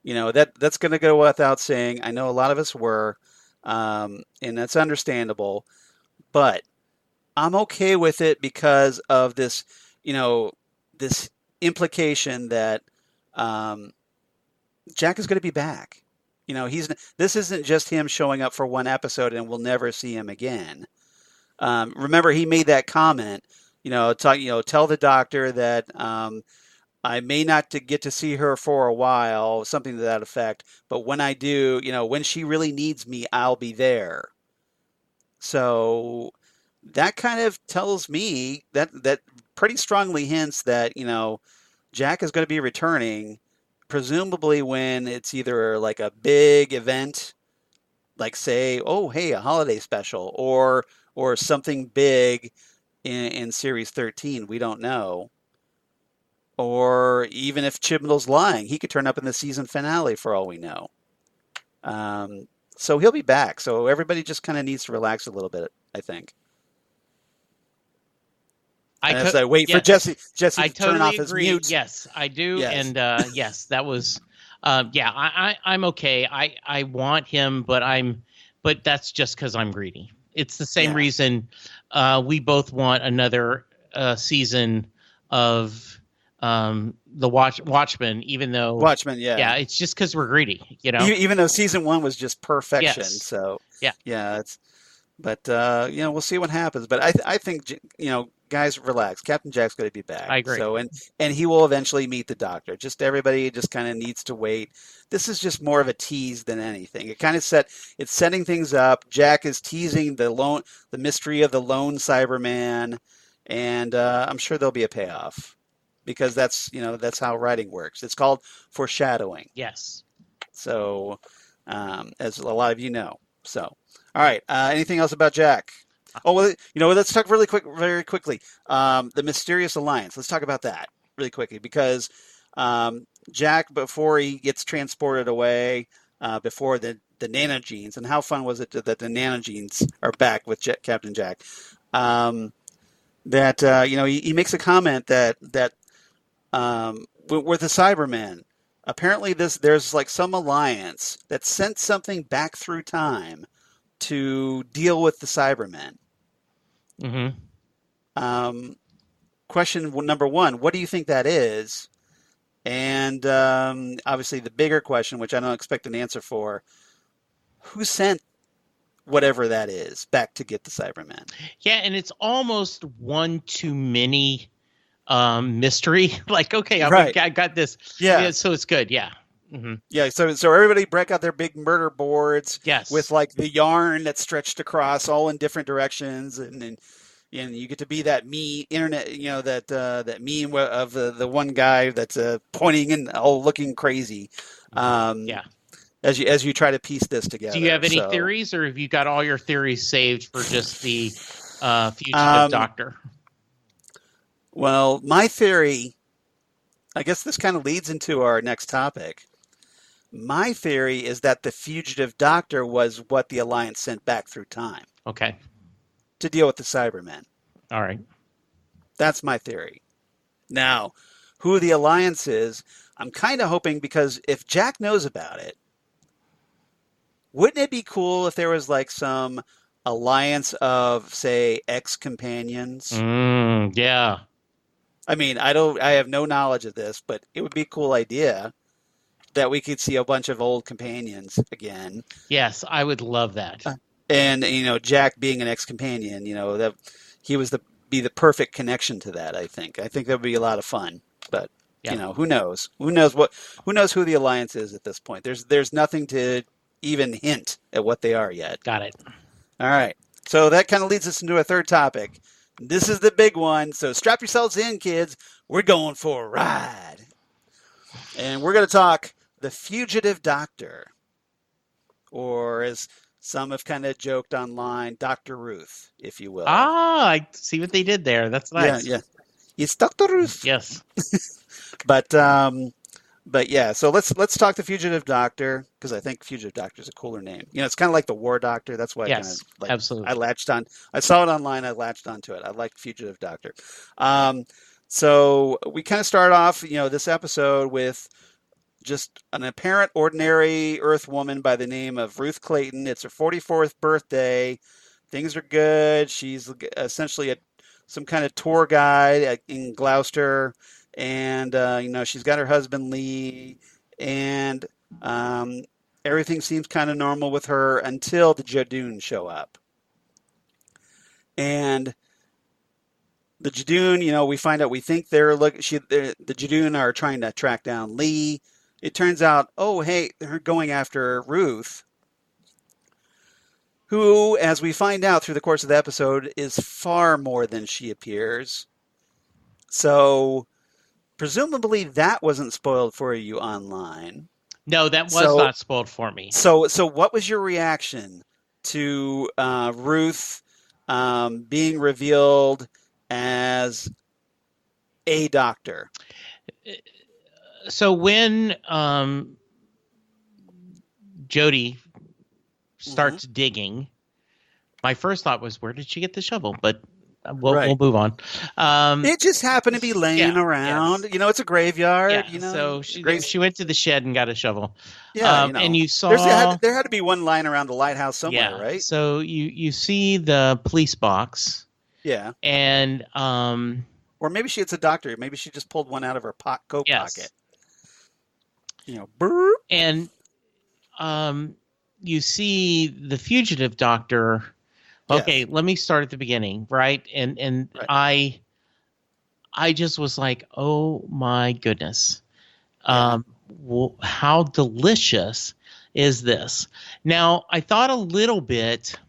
[SPEAKER 2] That's going to go without saying. I know a lot of us were. and that's understandable. But I'm okay with it because of this, this implication that Jack is going to be back. This isn't just him showing up for one episode and we'll never see him again. Remember, he made that comment. Tell the doctor that I may not get to see her for a while, something to that effect. But when I do, when she really needs me, I'll be there. So that kind of tells me that pretty strongly hints that, Jack is going to be returning, presumably when it's either like a big event, like say, oh, hey, a holiday special, or something big in Series 13. We don't know. Or even if Chibnall's lying, he could turn up in the season finale for all we know. So he'll be back. So everybody just kind of needs to relax a little bit, I think. As I wait for Jesse to turn off his mute.
[SPEAKER 3] Yes, I do. Yes. And yes, that was, I'm okay. I want him, but that's just because I'm greedy. It's the same reason we both want another season of the Watchmen, even though
[SPEAKER 2] Watchmen,
[SPEAKER 3] it's just because we're greedy,
[SPEAKER 2] Even though season 1 was just perfection,
[SPEAKER 3] yes.
[SPEAKER 2] So we'll see what happens. But I think guys, relax. Captain Jack's going to be back.
[SPEAKER 3] I agree.
[SPEAKER 2] So and he will eventually meet the Doctor. Just everybody just kind of needs to wait. This is just more of a tease than anything. It kind of it's setting things up. Jack is teasing the mystery of the lone Cyberman, and I'm sure there'll be a payoff. Because that's how writing works. It's called foreshadowing.
[SPEAKER 3] Yes.
[SPEAKER 2] So, as a lot of you know. So, all right. Anything else about Jack? Oh well, let's talk very quickly. The Mysterious Alliance. Let's talk about that really quickly because Jack, before he gets transported away, before the nanogenes, and how fun was it that the nanogenes are back with Captain Jack? He makes a comment that with the Cybermen, apparently there's like some alliance that sent something back through time to deal with the Cybermen.
[SPEAKER 3] Mm-hmm.
[SPEAKER 2] Question number 1, what do you think that is? And obviously the bigger question, which I don't expect an answer for, who sent whatever that is back to get the Cybermen?
[SPEAKER 3] Yeah, and it's almost one too many mystery. Like, okay, I got this. Yeah, so it's good. Yeah. Mm-hmm.
[SPEAKER 2] Yeah, so everybody break out their big murder boards.
[SPEAKER 3] Yes.
[SPEAKER 2] With like the yarn that's stretched across all in different directions, and you get to be that internet, that meme of the one guy that's pointing and all looking crazy. As you try to piece this together.
[SPEAKER 3] Do you have any theories, or have you got all your theories saved for just the fugitive Doctor?
[SPEAKER 2] Well, my theory, I guess this kind of leads into our next topic. My theory is that the fugitive Doctor was what the Alliance sent back through time.
[SPEAKER 3] Okay.
[SPEAKER 2] To deal with the Cybermen.
[SPEAKER 3] All right.
[SPEAKER 2] That's my theory. Now, who the Alliance is, I'm kind of hoping, because if Jack knows about it, wouldn't it be cool if there was like some alliance of, say, ex-companions?
[SPEAKER 3] Yeah.
[SPEAKER 2] I mean, I have no knowledge of this, but it would be a cool idea that we could see a bunch of old companions again.
[SPEAKER 3] Yes, I would love that.
[SPEAKER 2] And Jack being an ex-companion, that he was be the perfect connection to that. I think that would be a lot of fun. But who knows? Who knows who the Alliance is at this point? There's nothing to even hint at what they are yet.
[SPEAKER 3] Got it.
[SPEAKER 2] All right. So that kind of leads us into a third topic. This is the big one, so strap yourselves in, kids. We're going for a ride. And we're going to talk the Fugitive Doctor, or as some have kind of joked online, Dr. Ruth, if you will.
[SPEAKER 3] I see what they did there. That's nice.
[SPEAKER 2] Yeah. It's Dr. Ruth.
[SPEAKER 3] Yes.
[SPEAKER 2] But yeah, so let's talk the Fugitive Doctor, because I think Fugitive Doctor is a cooler name. It's kind of like the War Doctor. That's why
[SPEAKER 3] absolutely.
[SPEAKER 2] I latched on. I saw it online. I latched onto it. I like Fugitive Doctor. So we kind of start off, this episode with just an apparent ordinary Earth woman by the name of Ruth Clayton. It's her 44th birthday. Things are good. She's essentially some kind of tour guide in Gloucester, and she's got her husband Lee, and everything seems kind of normal with her until the Jodoo show up. And the Judoon, we find out, we think the Judoon are trying to track down Lee. It turns out, oh, hey, they're going after Ruth, who, as we find out through the course of the episode, is far more than she appears. So, presumably that wasn't spoiled for you online.
[SPEAKER 3] No, that was not spoiled for me.
[SPEAKER 2] So what was your reaction to Ruth being revealed as a doctor?
[SPEAKER 3] So when Jodie starts digging, my first thought was, where did she get the shovel? But we'll move on.
[SPEAKER 2] It just happened to be laying around. Yes. It's a graveyard.
[SPEAKER 3] Yeah. So she went to the shed and got a shovel.
[SPEAKER 2] Yeah.
[SPEAKER 3] And you saw
[SPEAKER 2] there had to be one lying around the lighthouse somewhere, right?
[SPEAKER 3] So you see the police box.
[SPEAKER 2] Yeah.
[SPEAKER 3] And
[SPEAKER 2] or maybe it's a doctor. Maybe she just pulled one out of her coat pocket. Burp.
[SPEAKER 3] And you see the fugitive doctor. Okay, yes. Let me start at the beginning, right? And right. I just was like, oh my goodness. Well, how delicious is this? Now, I thought a little bit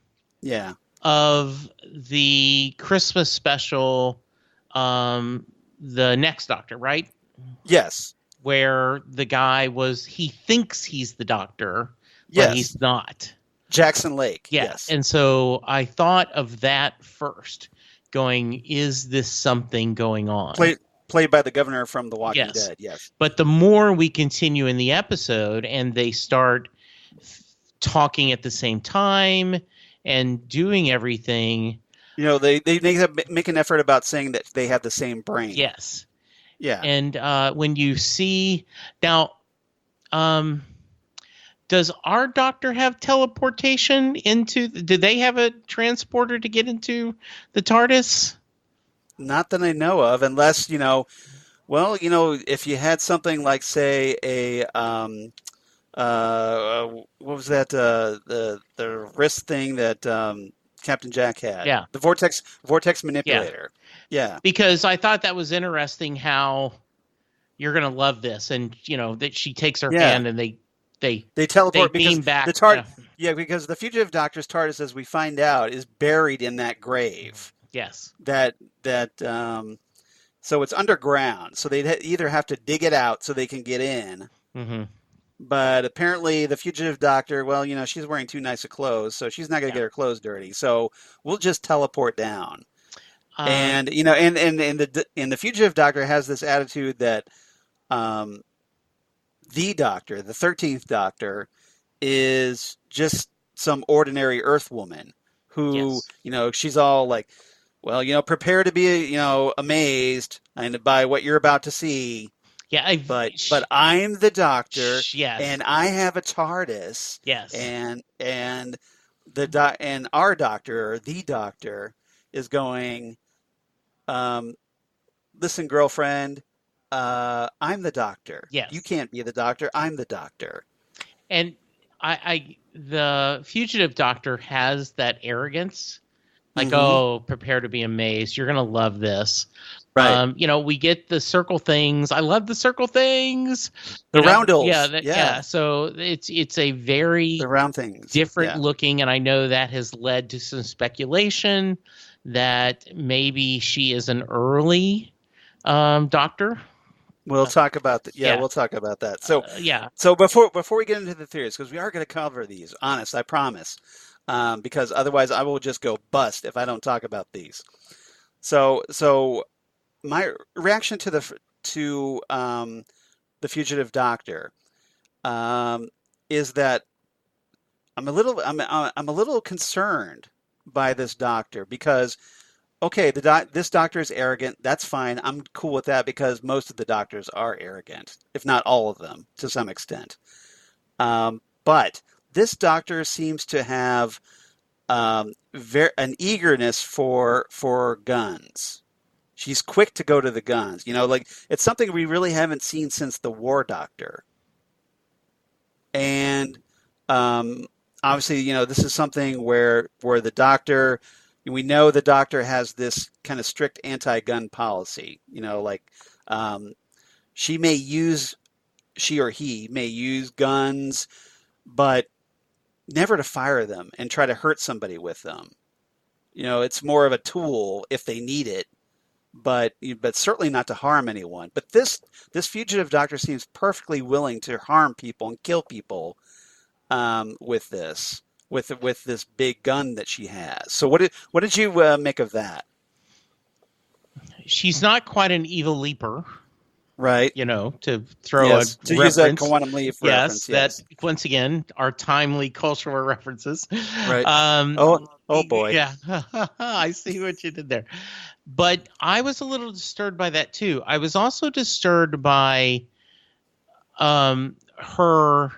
[SPEAKER 3] of the Christmas special, The Next Doctor, right?
[SPEAKER 2] Yes.
[SPEAKER 3] Where the guy he thinks he's the doctor, but he's not.
[SPEAKER 2] Jackson Lake.
[SPEAKER 3] Yeah.
[SPEAKER 2] Yes.
[SPEAKER 3] And so I thought of that first, going, is this something going on?
[SPEAKER 2] Played by the governor from The Walking Dead. Yes.
[SPEAKER 3] But the more we continue in the episode and they start talking at the same time and doing everything.
[SPEAKER 2] They make an effort about saying that they have the same brain.
[SPEAKER 3] Yes.
[SPEAKER 2] Yeah.
[SPEAKER 3] And when you see now, does our doctor have teleportation do they have a transporter to get into the TARDIS?
[SPEAKER 2] Not that I know of, unless, if you had something like, say, a, what was that, the wrist thing that Captain Jack had?
[SPEAKER 3] Yeah.
[SPEAKER 2] The vortex manipulator. Yeah.
[SPEAKER 3] Because I thought that was interesting how you're going to love this. And, that she takes her hand and they
[SPEAKER 2] teleport
[SPEAKER 3] because back.
[SPEAKER 2] The TARDIS, because the fugitive doctor's TARDIS, as we find out, is buried in that grave.
[SPEAKER 3] Yes.
[SPEAKER 2] So it's underground. So they either have to dig it out so they can get in.
[SPEAKER 3] Mm-hmm.
[SPEAKER 2] But apparently the fugitive doctor, she's wearing too nice of clothes, so she's not going to get her clothes dirty. So we'll just teleport down. And the fugitive doctor has this attitude that the doctor, the 13th doctor, is just some ordinary Earth woman who, she's all like, prepare to be, amazed by what you're about to see.
[SPEAKER 3] Yeah,
[SPEAKER 2] but I'm the doctor, and I have a TARDIS.
[SPEAKER 3] Yes,
[SPEAKER 2] and and our doctor, or the doctor, is going, listen, girlfriend, I'm the doctor.
[SPEAKER 3] Yes.
[SPEAKER 2] You can't be the doctor. I'm the doctor.
[SPEAKER 3] And the fugitive doctor has that arrogance. Like, oh, prepare to be amazed. You're going to love this.
[SPEAKER 2] Right.
[SPEAKER 3] We get the circle things. I love the circle things.
[SPEAKER 2] The roundels.
[SPEAKER 3] Yeah. So it's a very
[SPEAKER 2] the round things.
[SPEAKER 3] different looking, and I know that has led to some speculation that maybe she is an early doctor.
[SPEAKER 2] We'll talk about that. Yeah, we'll talk about that. So So before we get into the theories, because we are going to cover these, honest, I promise, because otherwise I will just go bust if I don't talk about these. So my reaction to the fugitive doctor is that I'm a little concerned by this doctor, because okay, this doctor is arrogant. That's fine. I'm cool with that because most of the doctors are arrogant, if not all of them, to some extent. But this doctor seems to have an eagerness for guns. She's quick to go to the guns. Like it's something we really haven't seen since the War Doctor. And obviously, this is something where the doctor, we know the doctor has this kind of strict anti-gun policy. She or he may use guns, but never to fire them and try to hurt somebody with them. It's more of a tool if they need it, but certainly not to harm anyone. But this fugitive doctor seems perfectly willing to harm people and kill people with this big gun that she has. So what did you make of that?
[SPEAKER 3] She's not quite an evil leaper.
[SPEAKER 2] Right.
[SPEAKER 3] To throw
[SPEAKER 2] to
[SPEAKER 3] a
[SPEAKER 2] use
[SPEAKER 3] reference.
[SPEAKER 2] a quantum leap reference.
[SPEAKER 3] Yes, that once again are timely cultural references.
[SPEAKER 2] Right. Oh boy.
[SPEAKER 3] Yeah, I see what you did there. But I was a little disturbed by that too. I was also disturbed by her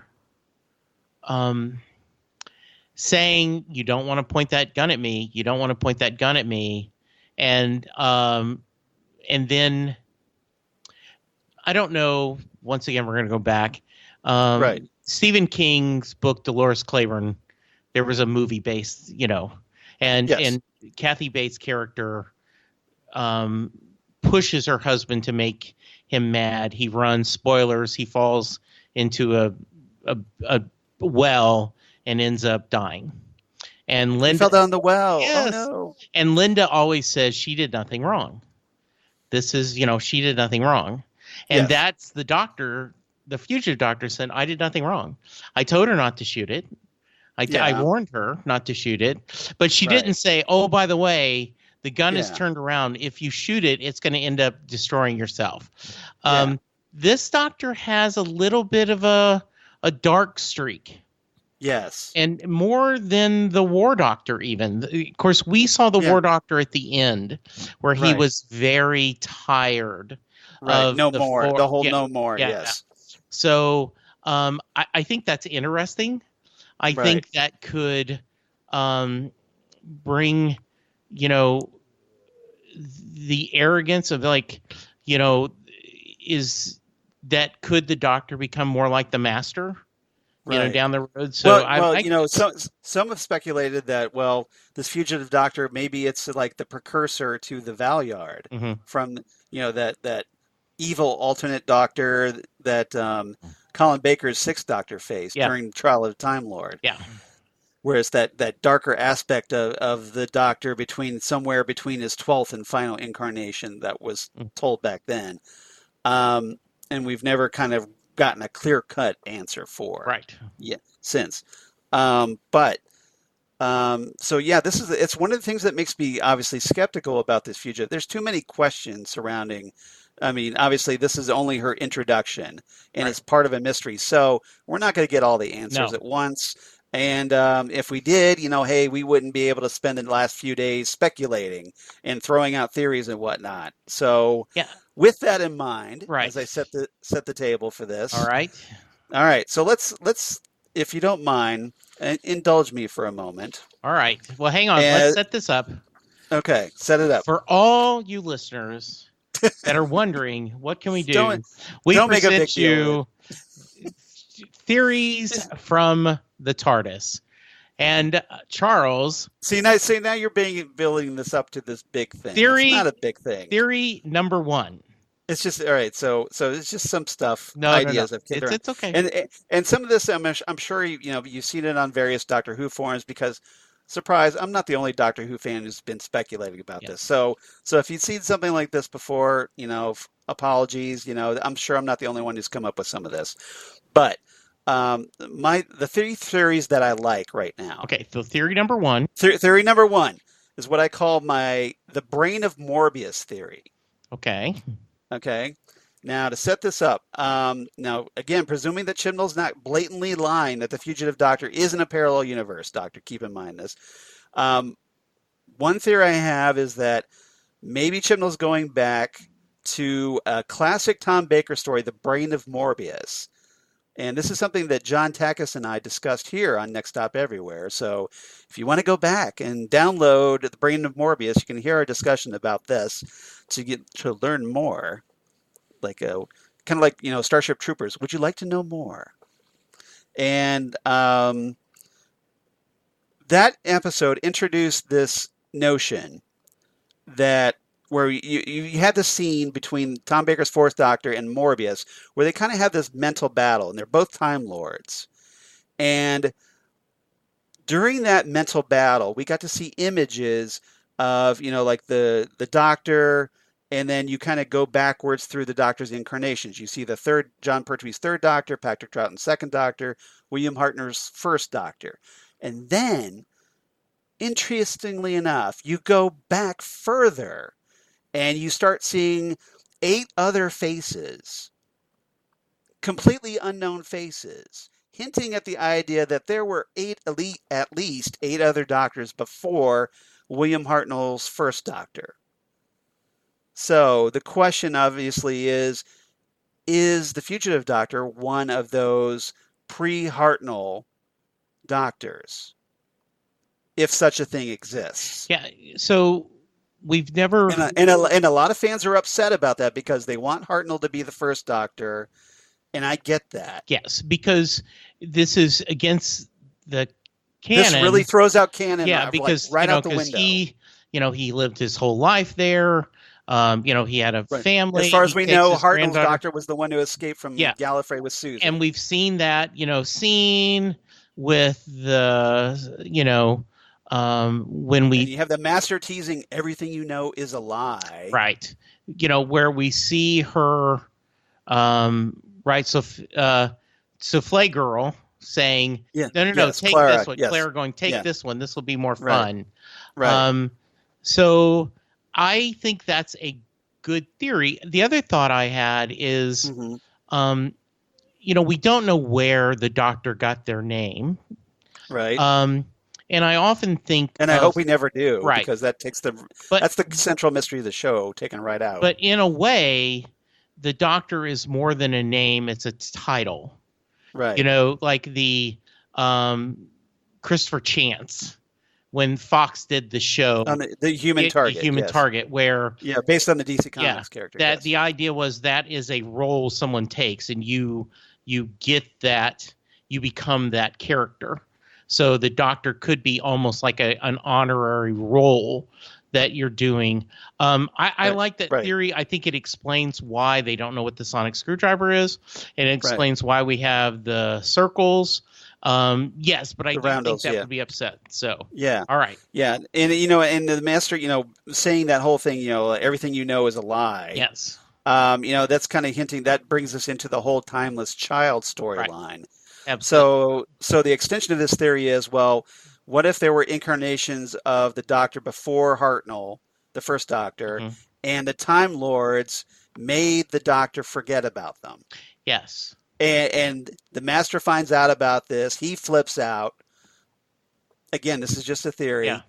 [SPEAKER 3] saying, "You don't want to point that gun at me. You don't want to point that gun at me," and then. I don't know. Once again, we're going to go back.
[SPEAKER 2] Right.
[SPEAKER 3] Stephen King's book, Dolores Claiborne, there was a movie based, and
[SPEAKER 2] Yes.
[SPEAKER 3] and Kathy Bates' character pushes her husband to make him mad. He runs, spoilers, he falls into a well and ends up dying. And Linda
[SPEAKER 2] he fell down the well.
[SPEAKER 3] Yes.
[SPEAKER 2] Oh no.
[SPEAKER 3] And Linda always says she did nothing wrong. This is, she did nothing wrong. And
[SPEAKER 2] Yes.
[SPEAKER 3] that's the doctor, the fugitive doctor said, I did nothing wrong. I told her not to shoot it. I warned her not to shoot it. But she didn't say, oh, by the way, the gun is turned around. If you shoot it, it's going to end up destroying yourself. This doctor has a little bit of a dark streak.
[SPEAKER 2] Yes.
[SPEAKER 3] And more than the War Doctor even. Of course, we saw the War Doctor at the end where he was very tired.
[SPEAKER 2] Right. No more.
[SPEAKER 3] floor.
[SPEAKER 2] The whole no more. Yes.
[SPEAKER 3] So I think that's interesting. I think that could bring, the arrogance of could the doctor become more like the master, down the road? So
[SPEAKER 2] some have speculated that, this fugitive doctor, maybe it's like the precursor to the Valyard from, that evil alternate doctor that Colin Baker's Sixth Doctor faced during the trial of the Time Lord.
[SPEAKER 3] Yeah.
[SPEAKER 2] Whereas that darker aspect of the Doctor somewhere between his 12th and final incarnation that was told back then. And we've never kind of gotten a clear-cut answer for.
[SPEAKER 3] Right.
[SPEAKER 2] Yeah, since. It's one of the things that makes me obviously skeptical about this fugitive. There's too many questions surrounding. I mean, obviously, this is only her introduction, and it's part of a mystery. So we're not going to get all the answers at once. And if we did, we wouldn't be able to spend the last few days speculating and throwing out theories and whatnot. So with that in mind, as I set the table for this.
[SPEAKER 3] All right.
[SPEAKER 2] So let's, if you don't mind, indulge me for a moment.
[SPEAKER 3] All right. Well, hang on. Let's set this up.
[SPEAKER 2] Okay. Set it up.
[SPEAKER 3] For all you listeners that are wondering, what can we do?
[SPEAKER 2] Don't
[SPEAKER 3] present
[SPEAKER 2] make a big
[SPEAKER 3] you theories from the TARDIS. And Charles.
[SPEAKER 2] Now you're building this up to this big thing. It's not a big thing.
[SPEAKER 3] Theory number one.
[SPEAKER 2] It's just all right. So it's just some stuff. Ideas.
[SPEAKER 3] No. It's okay.
[SPEAKER 2] And some of this, I'm sure you've seen it on various Doctor Who forums because. Surprise, I'm not the only Doctor Who fan who's been speculating about this. So if you've seen something like this before, apologies, I'm sure I'm not the only one who's come up with some of this. But the three theories that I like right now.
[SPEAKER 3] Okay, so theory number one.
[SPEAKER 2] Theory number one is what I call the brain of Morbius theory.
[SPEAKER 3] Okay.
[SPEAKER 2] Now, to set this up, again, presuming that Chibnall's not blatantly lying that the fugitive doctor is in a parallel universe, Doctor, keep in mind this. one theory I have is that maybe Chibnall's going back to a classic Tom Baker story, The Brain of Morbius. And this is something that John Takis and I discussed here on Next Stop Everywhere. So if you want to go back and download The Brain of Morbius, you can hear our discussion about this to learn more. Like kind of like, Starship Troopers. Would you like to know more? And that episode introduced this notion that where you had the scene between Tom Baker's Fourth Doctor and Morbius, where they kind of have this mental battle, and they're both Time Lords. And during that mental battle, we got to see images of, like the Doctor, and then you kind of go backwards through the Doctor's incarnations. You see the John Pertwee's Third Doctor, Patrick Troughton's Second Doctor, William Hartner's First Doctor. And then, interestingly enough, you go back further, and you start seeing 8 other faces, completely unknown faces, hinting at the idea that there were at least 8 other Doctors before William Hartnell's First Doctor. So the question obviously is the Fugitive Doctor one of those pre-Hartnell Doctors, if such a thing exists?
[SPEAKER 3] Yeah, so we've never...
[SPEAKER 2] And a lot of fans are upset about that because they want Hartnell to be the First Doctor, and I get that.
[SPEAKER 3] Yes, because this is against the canon.
[SPEAKER 2] This really throws out canon,
[SPEAKER 3] because,
[SPEAKER 2] right out the window.
[SPEAKER 3] He lived his whole life there. He had a family.
[SPEAKER 2] As far as we know, Hartnell's Doctor was the one who escaped from Gallifrey with Susan.
[SPEAKER 3] And we've seen that, scene with the, when we...
[SPEAKER 2] And you have the Master teasing everything you know is a lie.
[SPEAKER 3] Right. Where we see her, right, Souffle Girl saying, no, take
[SPEAKER 2] Clara,
[SPEAKER 3] this one.
[SPEAKER 2] yes.
[SPEAKER 3] Claire going, take this one. This will be more fun.
[SPEAKER 2] Right.
[SPEAKER 3] So I think that's a good theory. The other thought I had is, we don't know where the Doctor got their name.
[SPEAKER 2] Right.
[SPEAKER 3] And I often think...
[SPEAKER 2] And I hope we never do.
[SPEAKER 3] Right.
[SPEAKER 2] Because that takes that's the central mystery of the show taken right out.
[SPEAKER 3] But in a way, the Doctor is more than a name. It's a title.
[SPEAKER 2] Right.
[SPEAKER 3] Like the Christopher Chance, when Fox did the show,
[SPEAKER 2] on the Human Target,
[SPEAKER 3] the Human Target, where
[SPEAKER 2] based on the DC Comics character.
[SPEAKER 3] That the idea was that is a role someone takes, and you get that, you become that character. So the Doctor could be almost like an honorary role that you're doing. I like that theory. I think it explains why they don't know what the sonic screwdriver is, and it explains why we have the circles. Yes, but I do think that would be upset. So all right,
[SPEAKER 2] and and the Master, saying that whole thing, everything you know is a lie.
[SPEAKER 3] Yes,
[SPEAKER 2] that's kind of hinting that brings us into the whole timeless child storyline.
[SPEAKER 3] Right. Absolutely.
[SPEAKER 2] So the extension of this theory is, well, what if there were incarnations of the Doctor before Hartnell, the First Doctor, and the Time Lords made the Doctor forget about them?
[SPEAKER 3] Yes.
[SPEAKER 2] And the Master finds out about this. He flips out. Again, this is just a theory.
[SPEAKER 3] Yeah.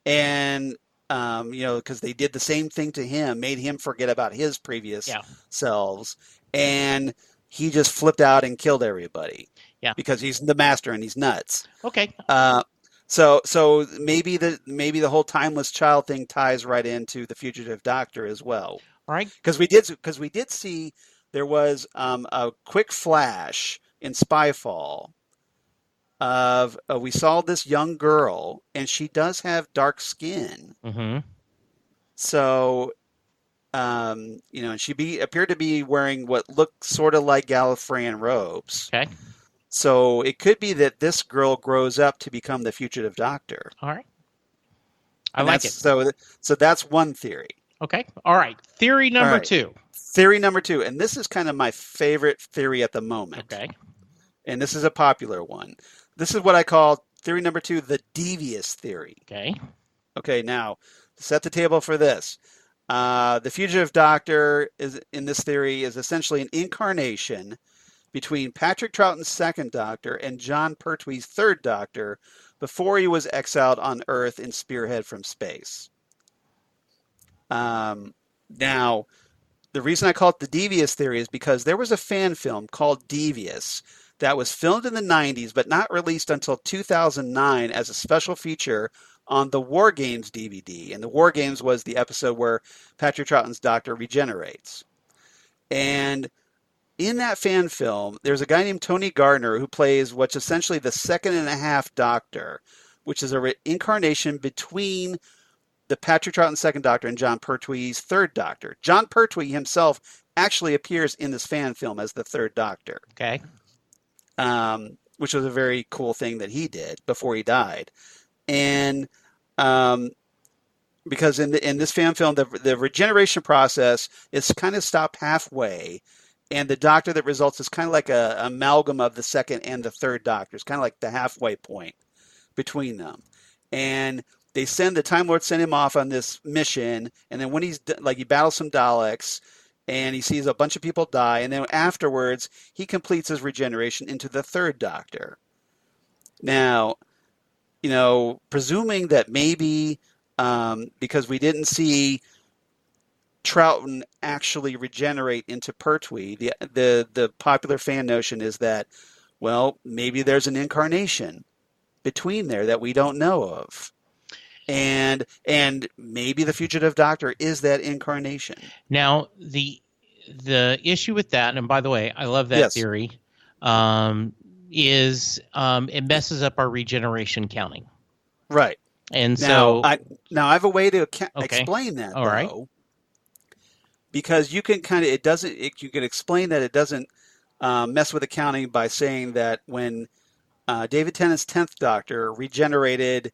[SPEAKER 2] And, because they did the same thing to him, made him forget about his previous selves. And he just flipped out and killed everybody.
[SPEAKER 3] Yeah.
[SPEAKER 2] Because he's the Master and he's nuts.
[SPEAKER 3] Okay.
[SPEAKER 2] So maybe the whole timeless child thing ties right into the Fugitive Doctor as well.
[SPEAKER 3] All right.
[SPEAKER 2] Because we did see there was a quick flash in Spyfall of we saw this young girl, and she does have dark skin.
[SPEAKER 3] Mm-hmm.
[SPEAKER 2] So and she appeared to be wearing what looked sort of like Gallifreyan robes.
[SPEAKER 3] Okay.
[SPEAKER 2] So it could be that this girl grows up to become the Fugitive Doctor.
[SPEAKER 3] All right. I like it.
[SPEAKER 2] So that's one theory.
[SPEAKER 3] Okay. All right. Theory number 2.
[SPEAKER 2] Theory number 2. And this is kind of my favorite theory at the moment.
[SPEAKER 3] Okay.
[SPEAKER 2] And this is a popular one. This is what I call theory number 2, the devious theory.
[SPEAKER 3] Okay.
[SPEAKER 2] Okay, now, set the table for this. The Fugitive Doctor in this theory is essentially an incarnation between Patrick Troughton's Second Doctor and John Pertwee's Third Doctor before he was exiled on Earth in Spearhead from space. Now, the reason I call it the Devious Theory is because there was a fan film called Devious that was filmed in the 90s, but not released until 2009 as a special feature on the War Games DVD. And the War Games was the episode where Patrick Troughton's Doctor regenerates. And in that fan film, there's a guy named Tony Gardner who plays what's essentially the second and a half Doctor, which is an incarnation between the Patrick Troughton second Doctor and John Pertwee's third Doctor. John Pertwee himself actually appears in this fan film as the third Doctor.
[SPEAKER 3] Okay.
[SPEAKER 2] Which was a very cool thing that he did before he died. And because in this fan film, the regeneration process is kind of stopped halfway, and the Doctor that results is kind of like a amalgam of the second and the third Doctor. It's kind of like the halfway point between them. And the Time Lord sent him off on this mission, and then when he battles some Daleks, and he sees a bunch of people die, and then afterwards he completes his regeneration into the third Doctor. Now, presuming that maybe because we didn't see Troughton actually regenerate into Pertwee, the popular fan notion is that, well, maybe there's an incarnation between there that we don't know of. And maybe the Fugitive Doctor is that incarnation.
[SPEAKER 3] Now, the issue with that, and by the way, I love that theory, is it messes up our regeneration counting.
[SPEAKER 2] Right.
[SPEAKER 3] And
[SPEAKER 2] now, I have a way to explain that.
[SPEAKER 3] All right.
[SPEAKER 2] Because you can you can explain that it doesn't mess with accounting by saying that when David Tennant's 10th Doctor regenerated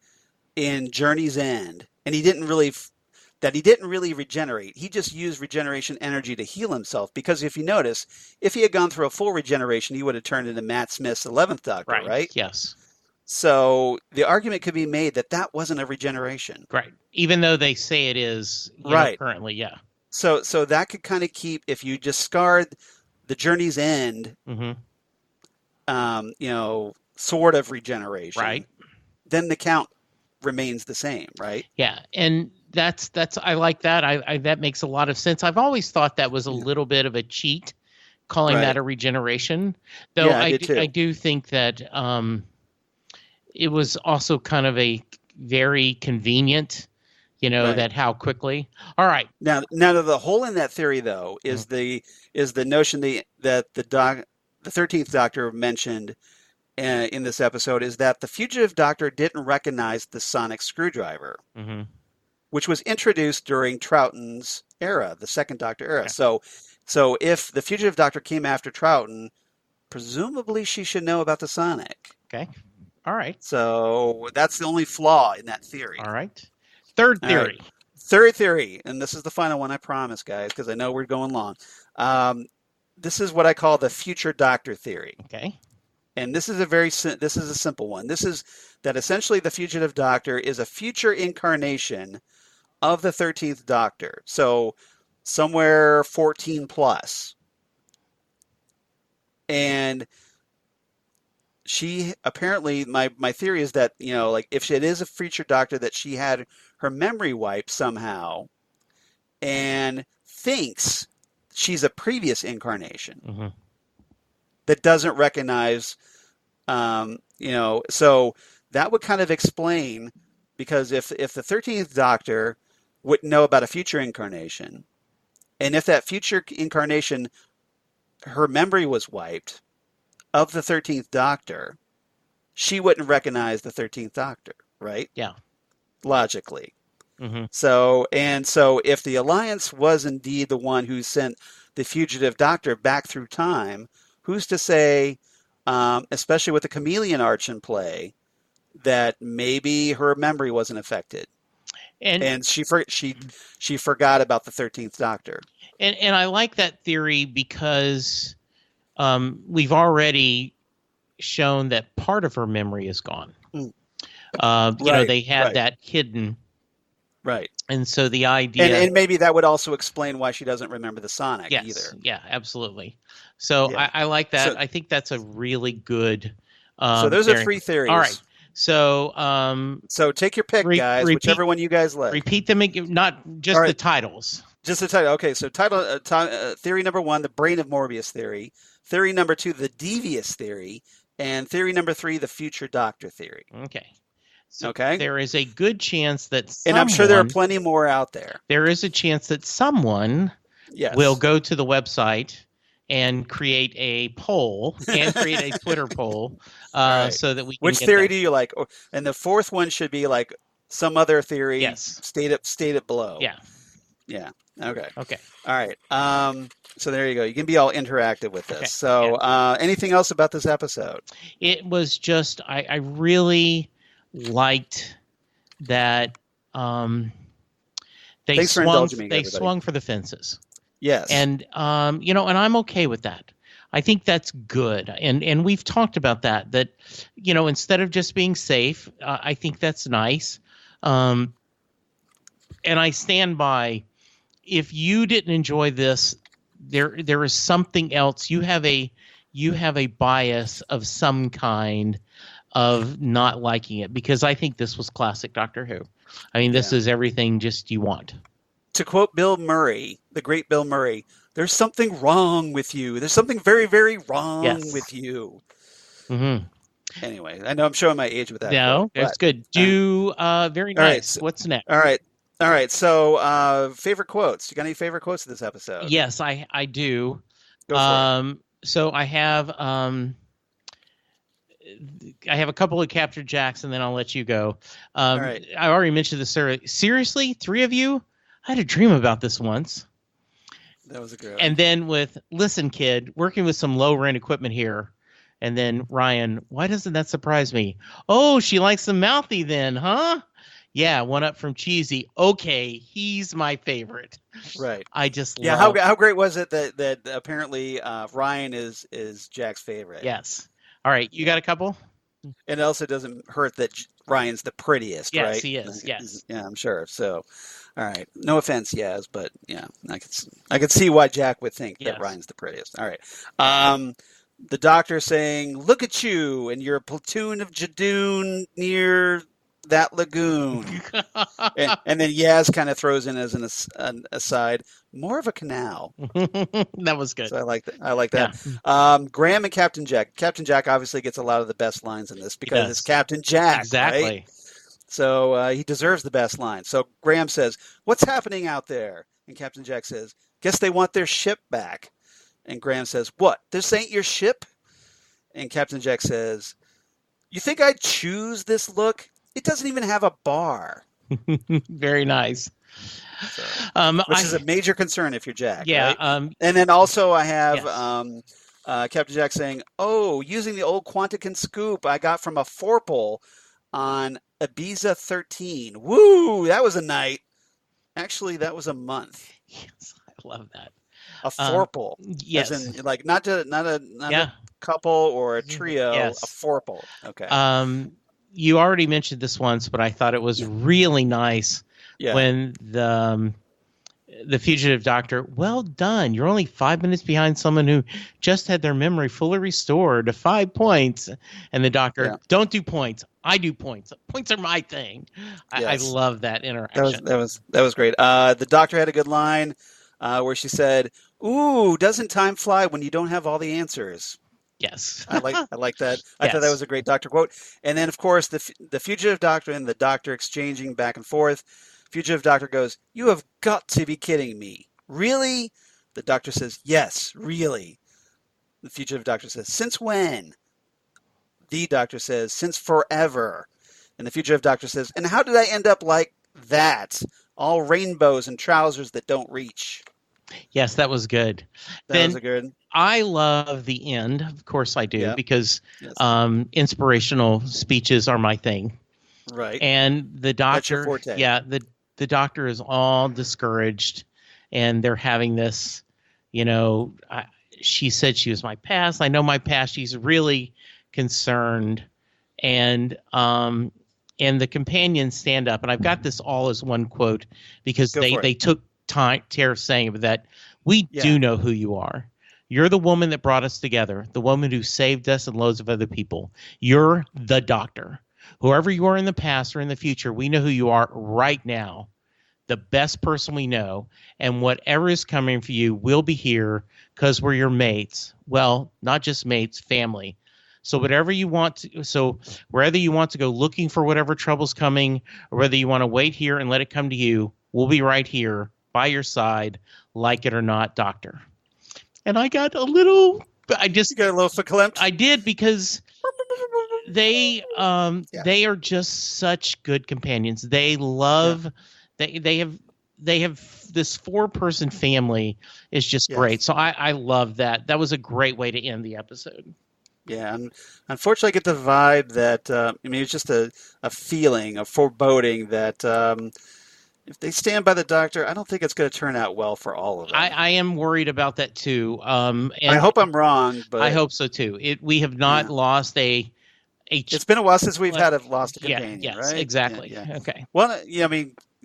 [SPEAKER 2] in Journey's End, and he didn't really regenerate. He just used regeneration energy to heal himself. Because if you notice, if he had gone through a full regeneration, he would have turned into Matt Smith's 11th Doctor, right?
[SPEAKER 3] Yes.
[SPEAKER 2] So the argument could be made that wasn't a regeneration.
[SPEAKER 3] Right. Even though they say it is currently, yeah.
[SPEAKER 2] So that could kind of keep, if you discard the Journey's End, sort of regeneration,
[SPEAKER 3] right?
[SPEAKER 2] Then the count remains the same, right?
[SPEAKER 3] Yeah, and that's I like that. I that makes a lot of sense. I've always thought that was a little bit of a cheat, calling that a regeneration. Though I do think that it was also kind of a very convenient, that how quickly. All right.
[SPEAKER 2] Now the hole in that theory though is the notion that the 13th Doctor mentioned in this episode is that the Fugitive Doctor didn't recognize the sonic screwdriver, which was introduced during Troughton's era, the second Doctor era. Okay. So if the Fugitive Doctor came after Troughton, presumably she should know about the sonic.
[SPEAKER 3] Okay. All right.
[SPEAKER 2] So that's the only flaw in that theory.
[SPEAKER 3] All right. Third theory.
[SPEAKER 2] Right. Third theory, and this is the final one, I promise, guys, because I know we're going long. This is what I call the future Doctor theory.
[SPEAKER 3] Okay.
[SPEAKER 2] And this is a simple one. This is that essentially the Fugitive Doctor is a future incarnation of the 13th Doctor. So somewhere 14 plus. And she apparently, my theory is that, if it is a future Doctor, that she had her memory wiped somehow and thinks she's a previous incarnation that doesn't recognize, so that would kind of explain, because if the 13th Doctor wouldn't know about a future incarnation, and if that future incarnation, her memory was wiped of the 13th Doctor, she wouldn't recognize the 13th Doctor, right?
[SPEAKER 3] Yeah.
[SPEAKER 2] Logically. So if the Alliance was indeed the one who sent the Fugitive Doctor back through time, who's to say, especially with the Chameleon Arch in play, that maybe her memory wasn't affected, and she forgot about the 13th Doctor.
[SPEAKER 3] And I like that theory because we've already shown that part of her memory is gone. They had that hidden.
[SPEAKER 2] Right.
[SPEAKER 3] And so the idea...
[SPEAKER 2] And maybe that would also explain why she doesn't remember the sonic either.
[SPEAKER 3] Yeah, absolutely. So I like that. I think that's a really good
[SPEAKER 2] so those
[SPEAKER 3] theory.
[SPEAKER 2] are three theories.
[SPEAKER 3] All right.
[SPEAKER 2] So take your pick, guys. Whichever one you guys like.
[SPEAKER 3] Repeat them, not just the titles.
[SPEAKER 2] Just the title. Okay, so theory number 1, the Brain of Morbius theory. Theory number 2, the Devious theory. And theory number 3, the Future Doctor theory.
[SPEAKER 3] Okay. So
[SPEAKER 2] okay.
[SPEAKER 3] There is a good chance that
[SPEAKER 2] and I'm sure there are plenty more out there.
[SPEAKER 3] There is a chance that someone will go to the website and create a poll and create a Twitter poll so that we can
[SPEAKER 2] Which theory do you like? And the fourth one should be like some other theory.
[SPEAKER 3] Yes.
[SPEAKER 2] State it below.
[SPEAKER 3] Yeah.
[SPEAKER 2] Yeah. Okay.
[SPEAKER 3] Okay.
[SPEAKER 2] All right. So there you go. You can be all interactive with this. Okay. So anything else about this episode?
[SPEAKER 3] It was just I really liked that they swung for the fences.
[SPEAKER 2] Yes.
[SPEAKER 3] And and I'm okay with that. I think that's good. And we've talked about that instead of just being safe, I think that's nice. And I stand by, if you didn't enjoy this, there is something else. You have a bias of some kind of not liking it, because I think this was classic Doctor Who. I mean, this is everything just you want.
[SPEAKER 2] To quote Bill Murray, the great Bill Murray, there's something wrong with you. There's something very, very wrong with you.
[SPEAKER 3] Mm-hmm.
[SPEAKER 2] Anyway, I know I'm showing my age with that.
[SPEAKER 3] No, that's good. Very nice.
[SPEAKER 2] Right,
[SPEAKER 3] what's next?
[SPEAKER 2] All right. So, favorite quotes. You got any favorite quotes of this episode?
[SPEAKER 3] Yes, I do.
[SPEAKER 2] Go for it.
[SPEAKER 3] So I have a couple of Captain Jacks, and then I'll let you go.
[SPEAKER 2] All right.
[SPEAKER 3] I already mentioned this earlier. Seriously, 3 of you? I had a dream about this once.
[SPEAKER 2] That was a good one.
[SPEAKER 3] And then listen, kid, working with some low-rent equipment here. And then Ryan, why doesn't that surprise me? Oh, she likes the mouthy then, huh? Yeah, one up from Cheesy. Okay, he's my favorite.
[SPEAKER 2] Right.
[SPEAKER 3] I just
[SPEAKER 2] love. How great was it that apparently Ryan is Jack's favorite?
[SPEAKER 3] Yes. All right, you got a couple?
[SPEAKER 2] And also it doesn't hurt that Ryan's the prettiest, right?
[SPEAKER 3] Yes, he is. Yes.
[SPEAKER 2] Yeah, I'm sure. So, all right. No offense, Yaz, but yeah, I could see why Jack would think that Ryan's the prettiest. All right. The Doctor saying, "Look at you, and you're a platoon of Judoon near that lagoon." and then Yaz kind of throws in as an aside, more of a canal.
[SPEAKER 3] That was good.
[SPEAKER 2] So I like that.
[SPEAKER 3] Yeah.
[SPEAKER 2] Graham and Captain Jack. Captain Jack obviously gets a lot of the best lines in this because it's Captain Jack.
[SPEAKER 3] Exactly.
[SPEAKER 2] Right? So he deserves the best line. So Graham says, "What's happening out there?" And Captain Jack says, "Guess they want their ship back." And Graham says, "What? This ain't your ship?" And Captain Jack says, "You think I'd choose this look? It doesn't even have a bar."
[SPEAKER 3] Very nice.
[SPEAKER 2] So, which is a major concern if you're Jack.
[SPEAKER 3] Yeah.
[SPEAKER 2] Right? And then also I have Captain Jack saying, "Oh, using the old Quantican scoop I got from a Forple on Ibiza 13. Woo! That was a night. Actually, that was a month."
[SPEAKER 3] Yes, I love that.
[SPEAKER 2] A Forple.
[SPEAKER 3] Yes.
[SPEAKER 2] As in, like, not a couple or a trio, a Forple. Okay.
[SPEAKER 3] You already mentioned this once, but I thought it was really nice when the Fugitive Doctor, well done. You're only 5 minutes behind someone who just had their memory fully restored to 5 points. And the Doctor, don't do points. I do points. Points are my thing. I love that interaction.
[SPEAKER 2] That was great. The Doctor had a good line where she said, "Ooh, doesn't time fly when you don't have all the answers?"
[SPEAKER 3] Yes.
[SPEAKER 2] I like that. I thought that was a great Doctor quote. And then, of course, the Fugitive Doctor and the Doctor exchanging back and forth. Fugitive Doctor goes, "You have got to be kidding me. Really?" The Doctor says, "Yes, really." The Fugitive Doctor says, "Since when?" The Doctor says, "Since forever." And the Fugitive Doctor says, "And how did I end up like that? All rainbows and trousers that don't reach."
[SPEAKER 3] Yes, that was good.
[SPEAKER 2] That was a good.
[SPEAKER 3] I love the end. Of course I do, because inspirational speeches are my thing.
[SPEAKER 2] Right.
[SPEAKER 3] And the Doctor,
[SPEAKER 2] that's your forte.
[SPEAKER 3] The Doctor is all discouraged, and they're having this, she said she was my past. I know my past. She's really concerned. And the companions stand up, and I've got this all as one quote because they took care of saying that we do know who you are. You're the woman that brought us together, the woman who saved us and loads of other people. You're the Doctor. whoever you are in the past or in the future, we know who you are right now, the best person we know, and whatever is coming for you, we'll be here because we're your mates. Well, not just mates, family. So whatever you want to, so whether you want to go looking for whatever trouble's coming, or whether you want to wait here and let it come to you, we'll be right here by your side, like it or not, Doctor. And I got a little,
[SPEAKER 2] You got a little verklempt?
[SPEAKER 3] I did, because they are just such good companions. They love, they have this 4-person family is just great. So I love that. That was a great way to end the episode.
[SPEAKER 2] Yeah, and unfortunately, I get the vibe that it's just a feeling, a foreboding that if they stand by the Doctor, I don't think it's going to turn out well for all of them.
[SPEAKER 3] I am worried about that too. And
[SPEAKER 2] I hope I'm wrong, but
[SPEAKER 3] I hope so too. We have not lost
[SPEAKER 2] it's been a while since we've lost a companion, right?
[SPEAKER 3] Exactly.
[SPEAKER 2] Yeah.
[SPEAKER 3] Okay.
[SPEAKER 2] Well,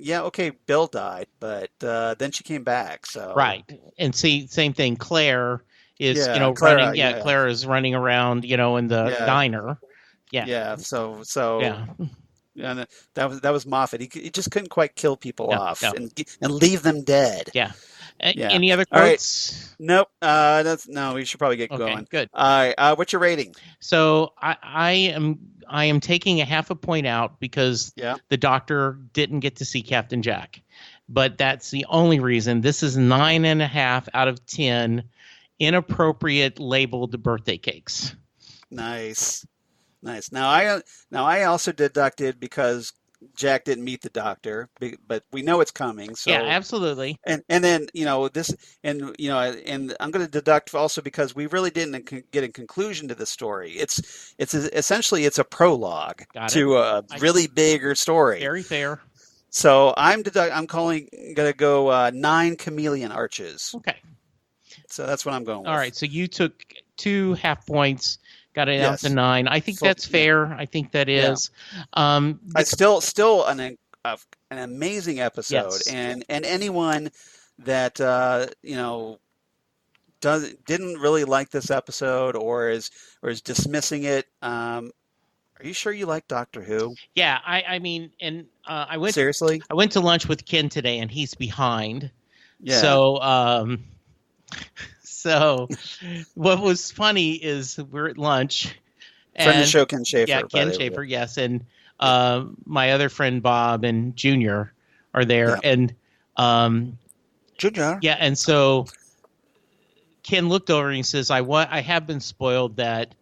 [SPEAKER 2] okay, Bill died, but then she came back. So
[SPEAKER 3] right, and see, same thing. Claire is
[SPEAKER 2] Clara,
[SPEAKER 3] running. Claire is running around, in the diner.
[SPEAKER 2] Yeah. So yeah, that was Moffat. He just couldn't quite kill people off and leave them dead.
[SPEAKER 3] Yeah. Any other quotes?
[SPEAKER 2] Nope. We should probably get going.
[SPEAKER 3] Good.
[SPEAKER 2] All right. What's your rating?
[SPEAKER 3] So I am taking a half a point out because the Doctor didn't get to see Captain Jack, but that's the only reason. This is 9.5 out of 10 inappropriate labeled birthday cakes.
[SPEAKER 2] Nice. Now I also deducted because Jack didn't meet the Doctor, but we know it's coming. So
[SPEAKER 3] yeah, absolutely.
[SPEAKER 2] And then this, and I'm going to deduct also because we really didn't get a conclusion to the story. It's essentially it's a prologue to a really bigger story.
[SPEAKER 3] Very fair.
[SPEAKER 2] So I'm going to go 9 chameleon arches.
[SPEAKER 3] Okay.
[SPEAKER 2] So that's what I'm going with.
[SPEAKER 3] All right. So you took 2 half points. Got it out to 9. I think that's fair. I think that is.
[SPEAKER 2] It's still an amazing episode, and anyone that didn't really like this episode or is dismissing it. Are you sure you like Doctor Who?
[SPEAKER 3] Yeah, I mean, and I went
[SPEAKER 2] seriously.
[SPEAKER 3] I went to lunch with Ken today, and he's behind.
[SPEAKER 2] Yeah.
[SPEAKER 3] So. So, what was funny is we're at lunch.
[SPEAKER 2] Friend of the show, Ken Schaefer.
[SPEAKER 3] Yeah, Ken Schaefer, yes. And my other friend, Bob, and Junior are there. Yeah. And
[SPEAKER 2] Junior?
[SPEAKER 3] Yeah, and so Ken looked over and he says, I have been spoiled that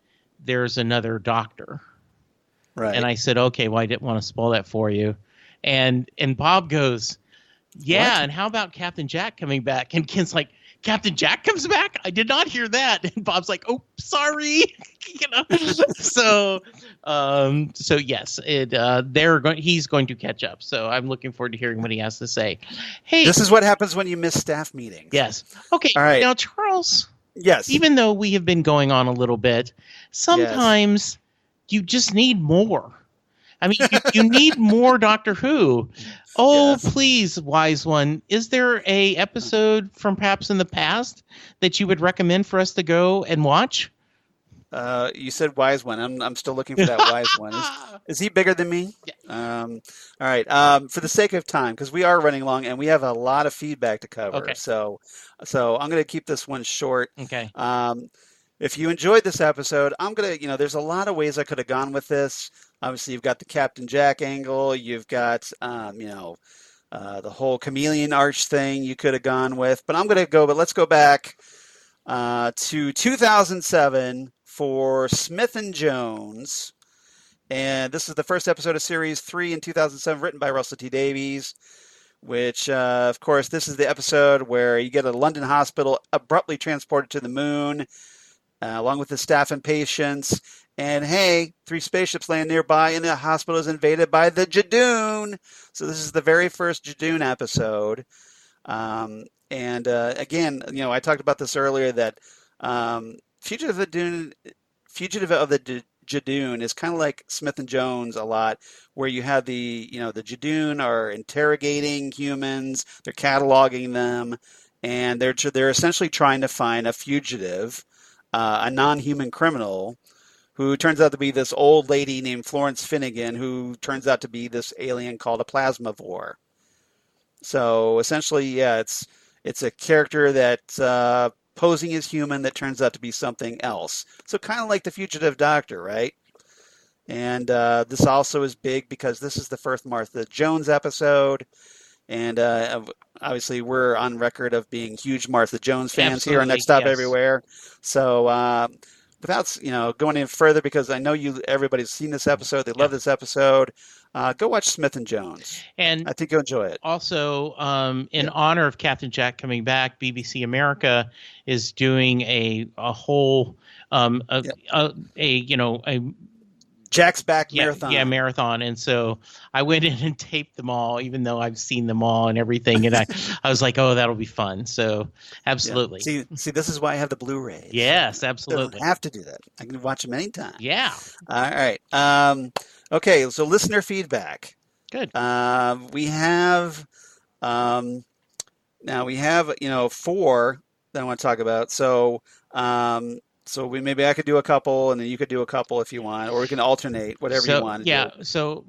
[SPEAKER 3] there's another Doctor.
[SPEAKER 2] Right.
[SPEAKER 3] And I said, okay, well, I didn't want to spoil that for you. And Bob goes, yeah, what? And how about Captain Jack coming back? And Ken's like, Captain Jack comes back? I did not hear that. And Bob's like, oh, sorry. So yes, he's going to catch up. So I'm looking forward to hearing what he has to say. Hey,
[SPEAKER 2] this is what happens when you miss staff meetings.
[SPEAKER 3] Yes. Okay.
[SPEAKER 2] All right.
[SPEAKER 3] Now, Charles.
[SPEAKER 2] Yes.
[SPEAKER 3] Even though we have been going on a little bit, sometimes you just need more. I mean, you need more Doctor Who. Oh, please, wise one. Is there a episode from perhaps in the past that you would recommend for us to go and watch?
[SPEAKER 2] You said wise one. I'm still looking for that wise one. Is he bigger than me?
[SPEAKER 3] Yeah.
[SPEAKER 2] All right. For the sake of time, because we are running long and we have a lot of feedback to cover.
[SPEAKER 3] Okay.
[SPEAKER 2] So I'm going to keep this one short.
[SPEAKER 3] Okay.
[SPEAKER 2] If you enjoyed this episode, I'm going to, there's a lot of ways I could have gone with this. Obviously, you've got the Captain Jack angle. You've got, the whole chameleon arch thing you could have gone with. But let's go back to 2007 for Smith and Jones. And this is the first episode of Series 3 in 2007, written by Russell T. Davies, which, of course, this is the episode where you get a London hospital abruptly transported to the moon, along with the staff and patients. And hey, 3 spaceships land nearby, and the hospital is invaded by the Judoon. So this is the very first Judoon episode. Again, I talked about this earlier that Fugitive of the Judoon is kind of like Smith and Jones a lot, where you have the Judoon are interrogating humans, they're cataloging them, and they're essentially trying to find a fugitive, a non-human criminal, who turns out to be this old lady named Florence Finnegan, who turns out to be this alien called a plasmavore. So essentially, yeah, it's a character that's posing as human that turns out to be something else. So kind of like the Fugitive Doctor, right? And this also is big because this is the first Martha Jones episode. And obviously, we're on record of being huge Martha Jones fans here on Next Stop Everywhere. So without going any further, because I know everybody's seen this episode, they love this episode. Go watch Smith and Jones, and I think you'll enjoy it.
[SPEAKER 3] Also, in honor of Captain Jack coming back, BBC America is doing a whole a
[SPEAKER 2] Jack's Back marathon.
[SPEAKER 3] Yeah, marathon. And so I went in and taped them all, even though I've seen them all and everything. And I was like, oh, that'll be fun. So absolutely.
[SPEAKER 2] Yeah. See, this is why I have the Blu-rays.
[SPEAKER 3] Yes, absolutely.
[SPEAKER 2] I don't have to do that. I can watch them anytime.
[SPEAKER 3] Yeah.
[SPEAKER 2] All right. Okay, so listener feedback.
[SPEAKER 3] Good.
[SPEAKER 2] We have now we have 4 that I want to talk about. So maybe I could do a couple, and then you could do a couple if you want, or we can alternate, whatever you want.
[SPEAKER 3] Yeah. So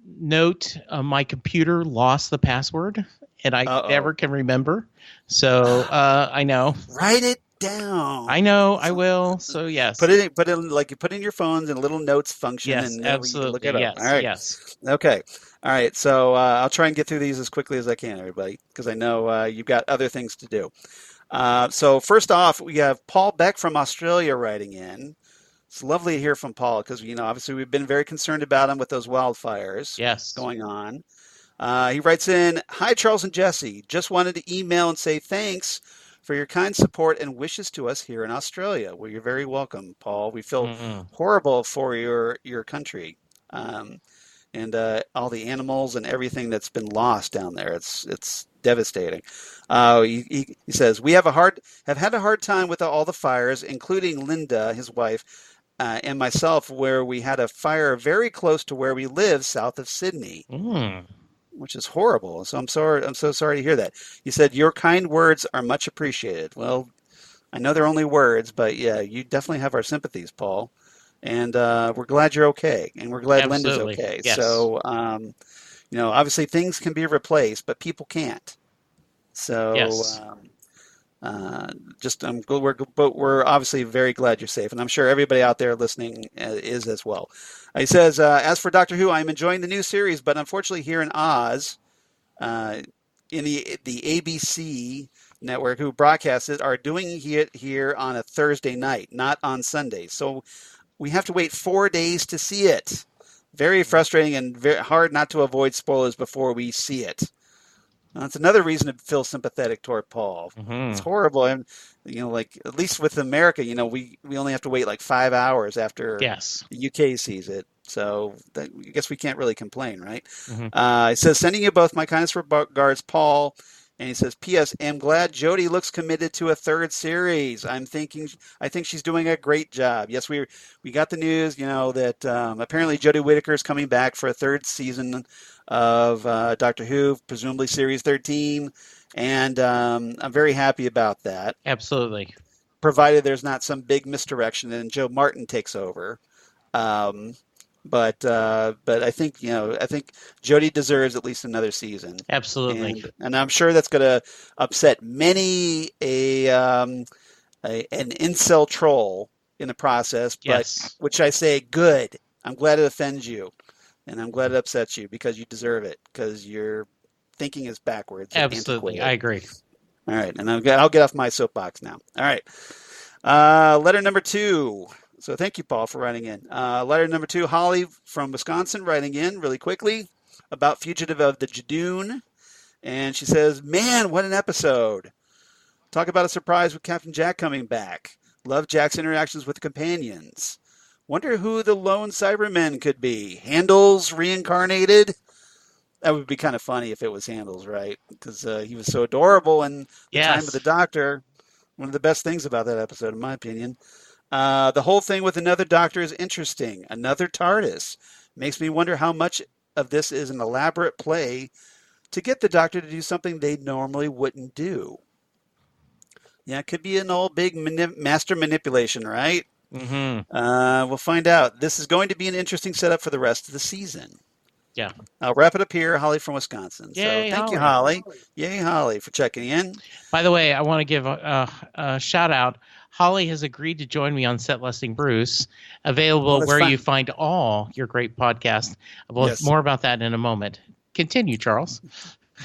[SPEAKER 3] note, my computer lost the password, and I never can remember. So I know.
[SPEAKER 2] Write it down.
[SPEAKER 3] I know. I will. So yes.
[SPEAKER 2] Put in like you put in your phones in a little notes function.
[SPEAKER 3] Yes,
[SPEAKER 2] and
[SPEAKER 3] absolutely.
[SPEAKER 2] Look it up.
[SPEAKER 3] Yes.
[SPEAKER 2] All right.
[SPEAKER 3] Yes.
[SPEAKER 2] Okay. All right. So I'll try and get through these as quickly as I can, everybody, because I know you've got other things to do. So first off, we have Paul Beck from Australia writing in. It's lovely to hear from Paul because, obviously we've been very concerned about him with those wildfires going on. He writes in, "Hi, Charles and Jesse. Just wanted to email and say thanks for your kind support and wishes to us here in Australia." Well, you're very welcome, Paul. We feel horrible for your country. And all the animals and everything that's been lost down there. It's devastating. He says, "We have had a hard time with all the fires, including Linda, his wife, and myself, where we had a fire very close to where we live, south of Sydney." Which is horrible. So I'm so sorry to hear that. He said, "Your kind words are much appreciated." Well, I know they're only words, but yeah, you definitely have our sympathies, Paul. And we're glad you're okay, and we're glad Linda's okay.
[SPEAKER 3] Yes.
[SPEAKER 2] So, obviously things can be replaced, but people can't. So, we're obviously very glad you're safe, and I'm sure everybody out there listening is as well. He says, "As for Doctor Who, I'm enjoying the new series, but unfortunately here in Oz, in the ABC network who broadcasts it are doing it here on a Thursday night, not on Sunday. So we have to wait 4 days to see it. Very frustrating and very hard not to avoid spoilers before we see it." That's another reason to feel sympathetic toward Paul. It's horrible. And, at least with America, we only have to wait like 5 hours after the UK sees it. So I guess we can't really complain, right? It says, "Sending you both my kindest regards, Paul." And he says, "P.S. I'm glad Jodie looks committed to a third series. I think she's doing a great job." Yes, we got the news, that apparently Jodie Whittaker is coming back for a third season of Doctor Who, presumably Series 13. And I'm very happy about that.
[SPEAKER 3] Absolutely.
[SPEAKER 2] Provided there's not some big misdirection and Joe Martin takes over. But I think Jodie deserves at least another season.
[SPEAKER 3] Absolutely,
[SPEAKER 2] and I'm sure that's going to upset many an incel troll in the process. But which I say, good. I'm glad it offends you, and I'm glad it upsets you because you deserve it because your thinking is backwards.
[SPEAKER 3] Absolutely, I agree.
[SPEAKER 2] All right, and I'll get off my soapbox now. All right, letter number 2. So thank you, Paul, for writing in. Letter number 2, Holly from Wisconsin writing in really quickly about Fugitive of the Judoon. And she says, "Man, what an episode. Talk about a surprise with Captain Jack coming back. Love Jack's interactions with companions. Wonder who the lone Cybermen could be. Handles reincarnated?" That would be kind of funny if it was Handles, right? Because he was so adorable in the time of the Doctor. One of the best things about that episode, in my opinion. The whole thing with another Doctor is interesting. Another TARDIS. Makes me wonder how much of this is an elaborate play to get the Doctor to do something they normally wouldn't do. Yeah, it could be an old big master manipulation, right? We'll find out. This is going to be an interesting setup for the rest of the season.
[SPEAKER 3] Yeah.
[SPEAKER 2] I'll wrap it up here. Holly from Wisconsin.
[SPEAKER 3] Yay,
[SPEAKER 2] so thank
[SPEAKER 3] Holly.
[SPEAKER 2] you, Holly. Yay, Holly, for checking in.
[SPEAKER 3] By the way, I want to give a shout out. Holly has agreed to join me on Set Listing Bruce, available where you find all your great podcasts. More about that in a moment. Continue, Charles.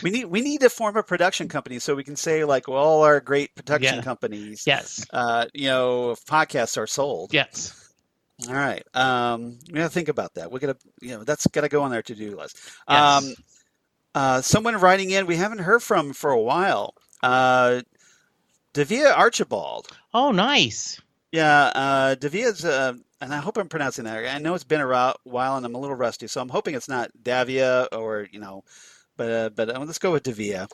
[SPEAKER 2] We need to form a production company so we can say like all our great production companies.
[SPEAKER 3] Yes.
[SPEAKER 2] Podcasts are sold.
[SPEAKER 3] Yes.
[SPEAKER 2] All right. We got to think about that. We're gonna, that's got to go on our to-do list.
[SPEAKER 3] Yes.
[SPEAKER 2] Someone writing in we haven't heard from for a while. Davia Archibald.
[SPEAKER 3] Oh, nice.
[SPEAKER 2] Yeah. Davia's, and I hope I'm pronouncing that. I know it's been a while and I'm a little rusty, so I'm hoping it's not Davia or but let's go with Davia.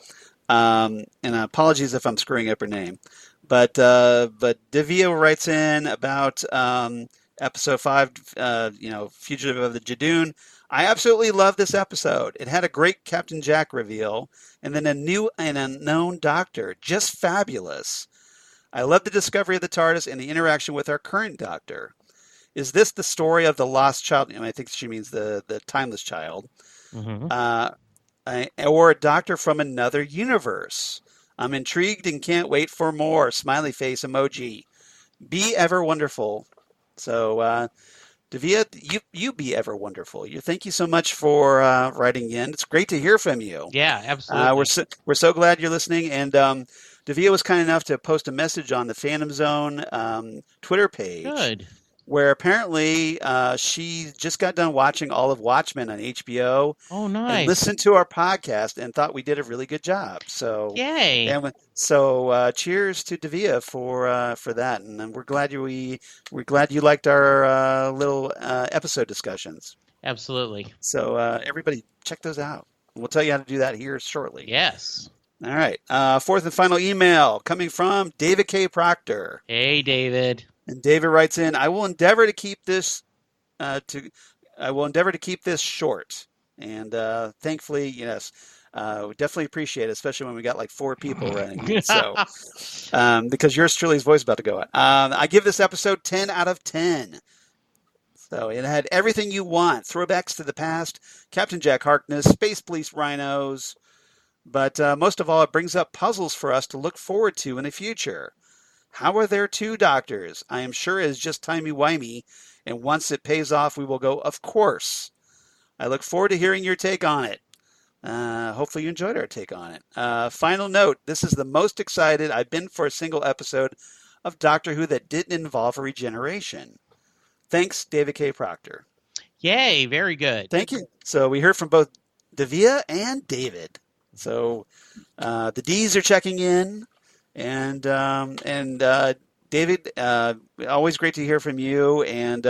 [SPEAKER 2] And apologies if I'm screwing up her name. But Davia writes in about episode 5, Fugitive of the Jodoo. I absolutely love this episode. It had a great Captain Jack reveal, and then a new and unknown doctor. Just fabulous. I love the discovery of the TARDIS and the interaction with our current doctor. Is this the story of the lost child? I think she means the timeless child. Mm-hmm. Or a doctor from another universe. I'm intrigued and can't wait for more. Smiley face emoji. Be ever wonderful. So, Davia, you be ever wonderful. Thank you so much for writing in. It's great to hear from you.
[SPEAKER 3] Yeah, absolutely.
[SPEAKER 2] We're so glad you're listening. And Davia was kind enough to post a message on the Phantom Zone Twitter page.
[SPEAKER 3] Good.
[SPEAKER 2] Where apparently she just got done watching all of Watchmen on HBO.
[SPEAKER 3] Oh, nice.
[SPEAKER 2] And listened to our podcast and thought we did a really good job. So
[SPEAKER 3] yay!
[SPEAKER 2] And so cheers to Davia for that, and we're glad you liked our little episode discussions.
[SPEAKER 3] Absolutely.
[SPEAKER 2] So everybody check those out. We'll tell you how to do that here shortly.
[SPEAKER 3] Yes.
[SPEAKER 2] All right. Fourth and final email coming from David K. Proctor.
[SPEAKER 3] Hey, David.
[SPEAKER 2] And David writes in, I will endeavor to keep this short. And thankfully, yes, we definitely appreciate it, especially when we got like 4 people running. So, because yours truly's voice is about to go out. I give this episode 10 out of 10. So it had everything you want. Throwbacks to the past, Captain Jack Harkness, Space Police Rhinos. But most of all, it brings up puzzles for us to look forward to in the future. How are there 2 doctors? I am sure it is just timey-wimey, and once it pays off, we will go, of course. I look forward to hearing your take on it. Hopefully you enjoyed our take on it. Final note, this is the most excited I've been for a single episode of Doctor Who that didn't involve a regeneration. Thanks, David K. Proctor.
[SPEAKER 3] Yay, very good.
[SPEAKER 2] Thank you. So we heard from both Davia and David. So the D's are checking in. And David, always great to hear from you. And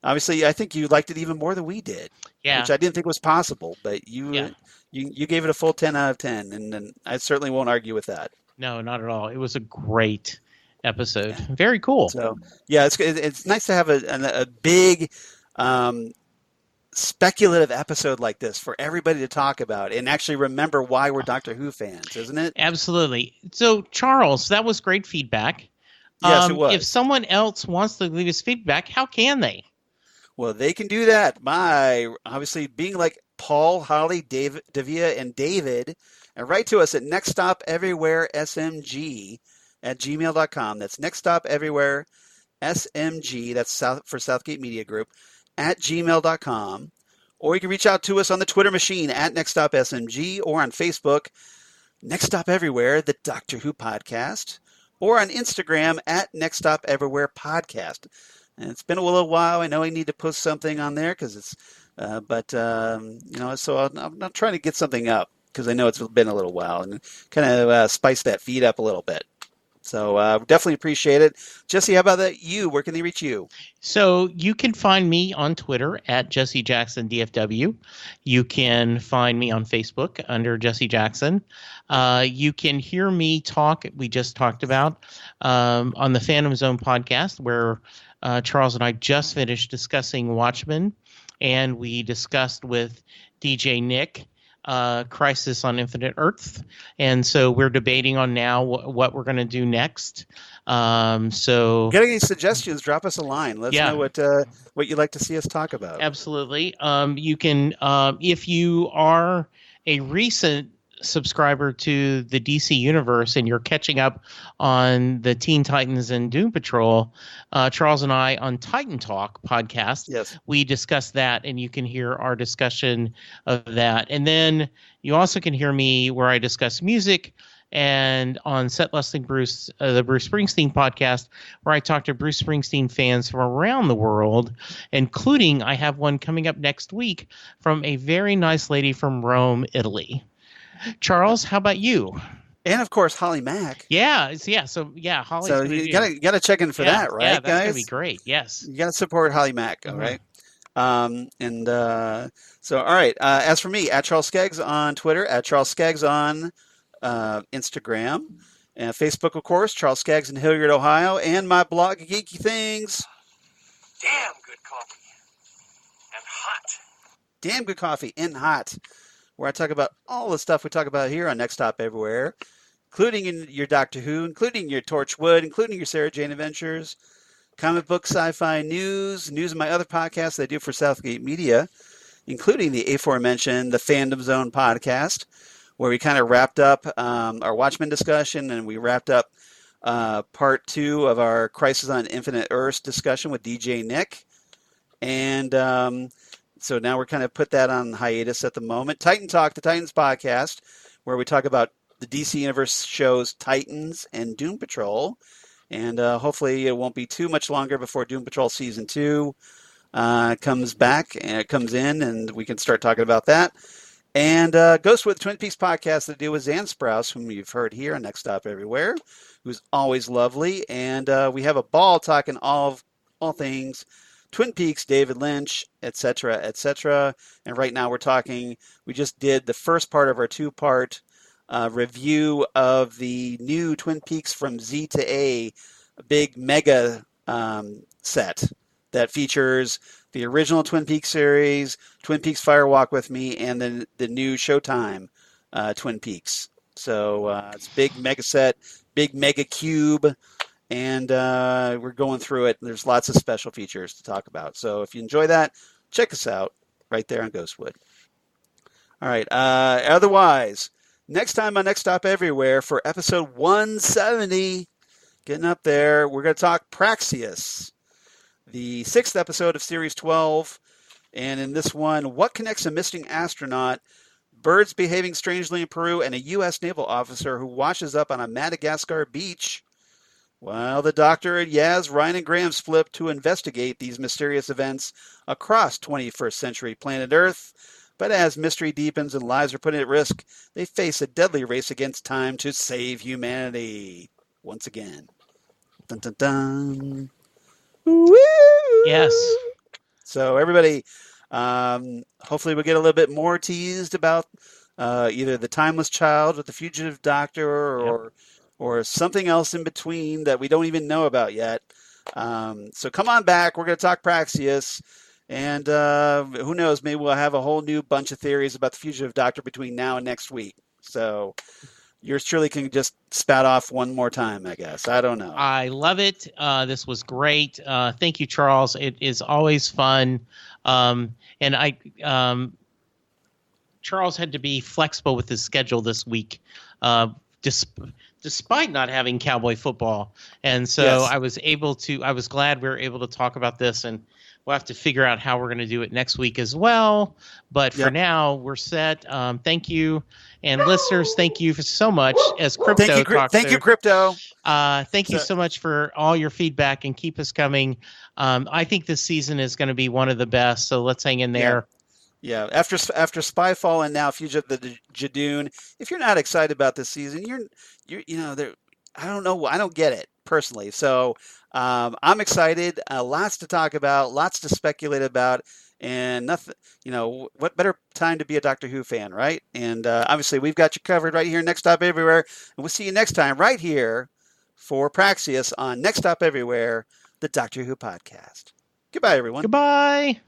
[SPEAKER 2] obviously, I think you liked it even more than we did.
[SPEAKER 3] Yeah.
[SPEAKER 2] Which I didn't think was possible. But you gave it a full 10 out of 10. And I certainly won't argue with that.
[SPEAKER 3] No, not at all. It was a great episode. Very cool.
[SPEAKER 2] So, yeah, it's nice to have a big speculative episode like this for everybody to talk about and actually remember why we're Doctor Who fans, isn't it?
[SPEAKER 3] Absolutely. So, Charles, that was great feedback.
[SPEAKER 2] Yes, it was.
[SPEAKER 3] If someone else wants to leave us feedback, how can they?
[SPEAKER 2] Well, they can do that by obviously being like Paul, Holly, Davia, and David, and write to us at nextstopeverywheresmg@gmail.com. That's nextstopeverywheresmg, that's for Southgate Media Group, @gmail.com, or you can reach out to us on the Twitter machine at NextStopSMG, or on Facebook, Next Stop Everywhere, the Doctor Who podcast, or on Instagram at Next Stop Everywhere podcast. And it's been a little while. I know I need to post something on there because it's, so I'm trying to get something up because I know it's been a little while and kind of spice that feed up a little bit. So definitely appreciate it. Jesse, how about that? Where can they reach you?
[SPEAKER 3] So you can find me on Twitter at Jesse Jackson DFW. You can find me on Facebook under Jesse Jackson. You can hear me talk, we just talked about, on the Phantom Zone podcast, where Charles and I just finished discussing Watchmen, and we discussed with DJ Nick Crisis on Infinite Earth, and so we're debating on now what we're going to do next. So,
[SPEAKER 2] get any suggestions? Drop us a line. Let us know what you'd like to see us talk about.
[SPEAKER 3] Absolutely. You can, if you are a recent subscriber to the DC universe and you're catching up on the Teen Titans and Doom Patrol, Charles and I on Titan Talk podcast, we discuss that, and you can hear our discussion of that. And then you also can hear me where I discuss music, and on Set Lusting Bruce, the Bruce Springsteen podcast, where I talk to Bruce Springsteen fans from around the world, including I have one coming up next week from a very nice lady from Rome, Italy. Charles, how about you?
[SPEAKER 2] And of course, Holly Mack.
[SPEAKER 3] Holly.
[SPEAKER 2] So you gotta check in for that, right,
[SPEAKER 3] yeah, that's
[SPEAKER 2] guys?
[SPEAKER 3] gonna be great. Yes,
[SPEAKER 2] you gotta support Holly Mack, all right? So all right. As for me, at Charles Skaggs on Twitter, at Charles Skaggs on Instagram, and Facebook, of course, Charles Skaggs in Hilliard, Ohio, and my blog, Geeky Things.
[SPEAKER 4] Damn good coffee and hot.
[SPEAKER 2] Damn good coffee and hot. Where I talk about all the stuff we talk about here on Next Stop Everywhere, including in your Doctor Who, including your Torchwood, including your Sarah Jane Adventures, comic book, sci-fi news of my other podcasts that I do for Southgate Media, including the aforementioned The Fandom Zone podcast, where we kind of wrapped up our Watchmen discussion, and we wrapped up part 2 of our Crisis on Infinite Earths discussion with DJ Nick. And so now we're kind of put that on hiatus at the moment. Titan Talk, the Titans podcast, where we talk about the DC Universe shows Titans and Doom Patrol. And hopefully it won't be too much longer before Doom Patrol Season 2 comes back and it comes in, and we can start talking about that. And Ghostwood, Twin Peaks podcast that I do with Zan Sprouse, whom you've heard here on Next Stop Everywhere, who's always lovely. And we have a ball talking all things Twin Peaks, David Lynch, etc., etc. And right now we just did the first part of our 2-part review of the new Twin Peaks from Z to A, big mega set that features the original Twin Peaks series, Twin Peaks Fire Walk with Me, and then the new Showtime Twin Peaks. So it's big mega set, big mega cube. And we're going through it. And there's lots of special features to talk about. So if you enjoy that, check us out right there on Ghostwood. All right. Otherwise, next time on Next Stop Everywhere for episode 170, getting up there, we're going to talk Praxeus, the 6th episode of Series 12. And in this one, what connects a missing astronaut, birds behaving strangely in Peru, and a U.S. naval officer who washes up on a Madagascar beach? While the Doctor and Yaz, Ryan, and Graham split to investigate these mysterious events across 21st century planet Earth. But as mystery deepens and lives are put at risk, they face a deadly race against time to save humanity. Once again. Dun, dun, dun. Woo!
[SPEAKER 3] Yes.
[SPEAKER 2] So everybody, hopefully we'll get a little bit more teased about either the Timeless Child with the Fugitive Doctor or something else in between that we don't even know about yet. So come on back. We're going to talk Praxeus. And who knows, maybe we'll have a whole new bunch of theories about the Fugitive Doctor between now and next week. So yours truly can just spat off one more time, I guess. I don't know.
[SPEAKER 3] I love it. This was great. Thank you, Charles. It is always fun. Charles had to be flexible with his schedule this week. Despite not having cowboy football. And so yes. I was glad we were able to talk about this, and we'll have to figure out how we're going to do it next week as well. But for now, we're set. Thank you. And listeners, thank you so much. As Crypto
[SPEAKER 2] Thank you, Crypto.
[SPEAKER 3] Thank you so much for all your feedback, and keep us coming. I think this season is going to be one of the best, so let's hang in there.
[SPEAKER 2] Yeah, after Spyfall and now Fugitive the Judoon, if you're not excited about this season, I don't know, I don't get it personally. So I'm excited. Lots to talk about, lots to speculate about, and nothing. What better time to be a Doctor Who fan, right? And obviously, we've got you covered right here, Next Stop Everywhere, and we'll see you next time right here for Praxeus on Next Stop Everywhere, the Doctor Who podcast. Goodbye, everyone.
[SPEAKER 3] Goodbye.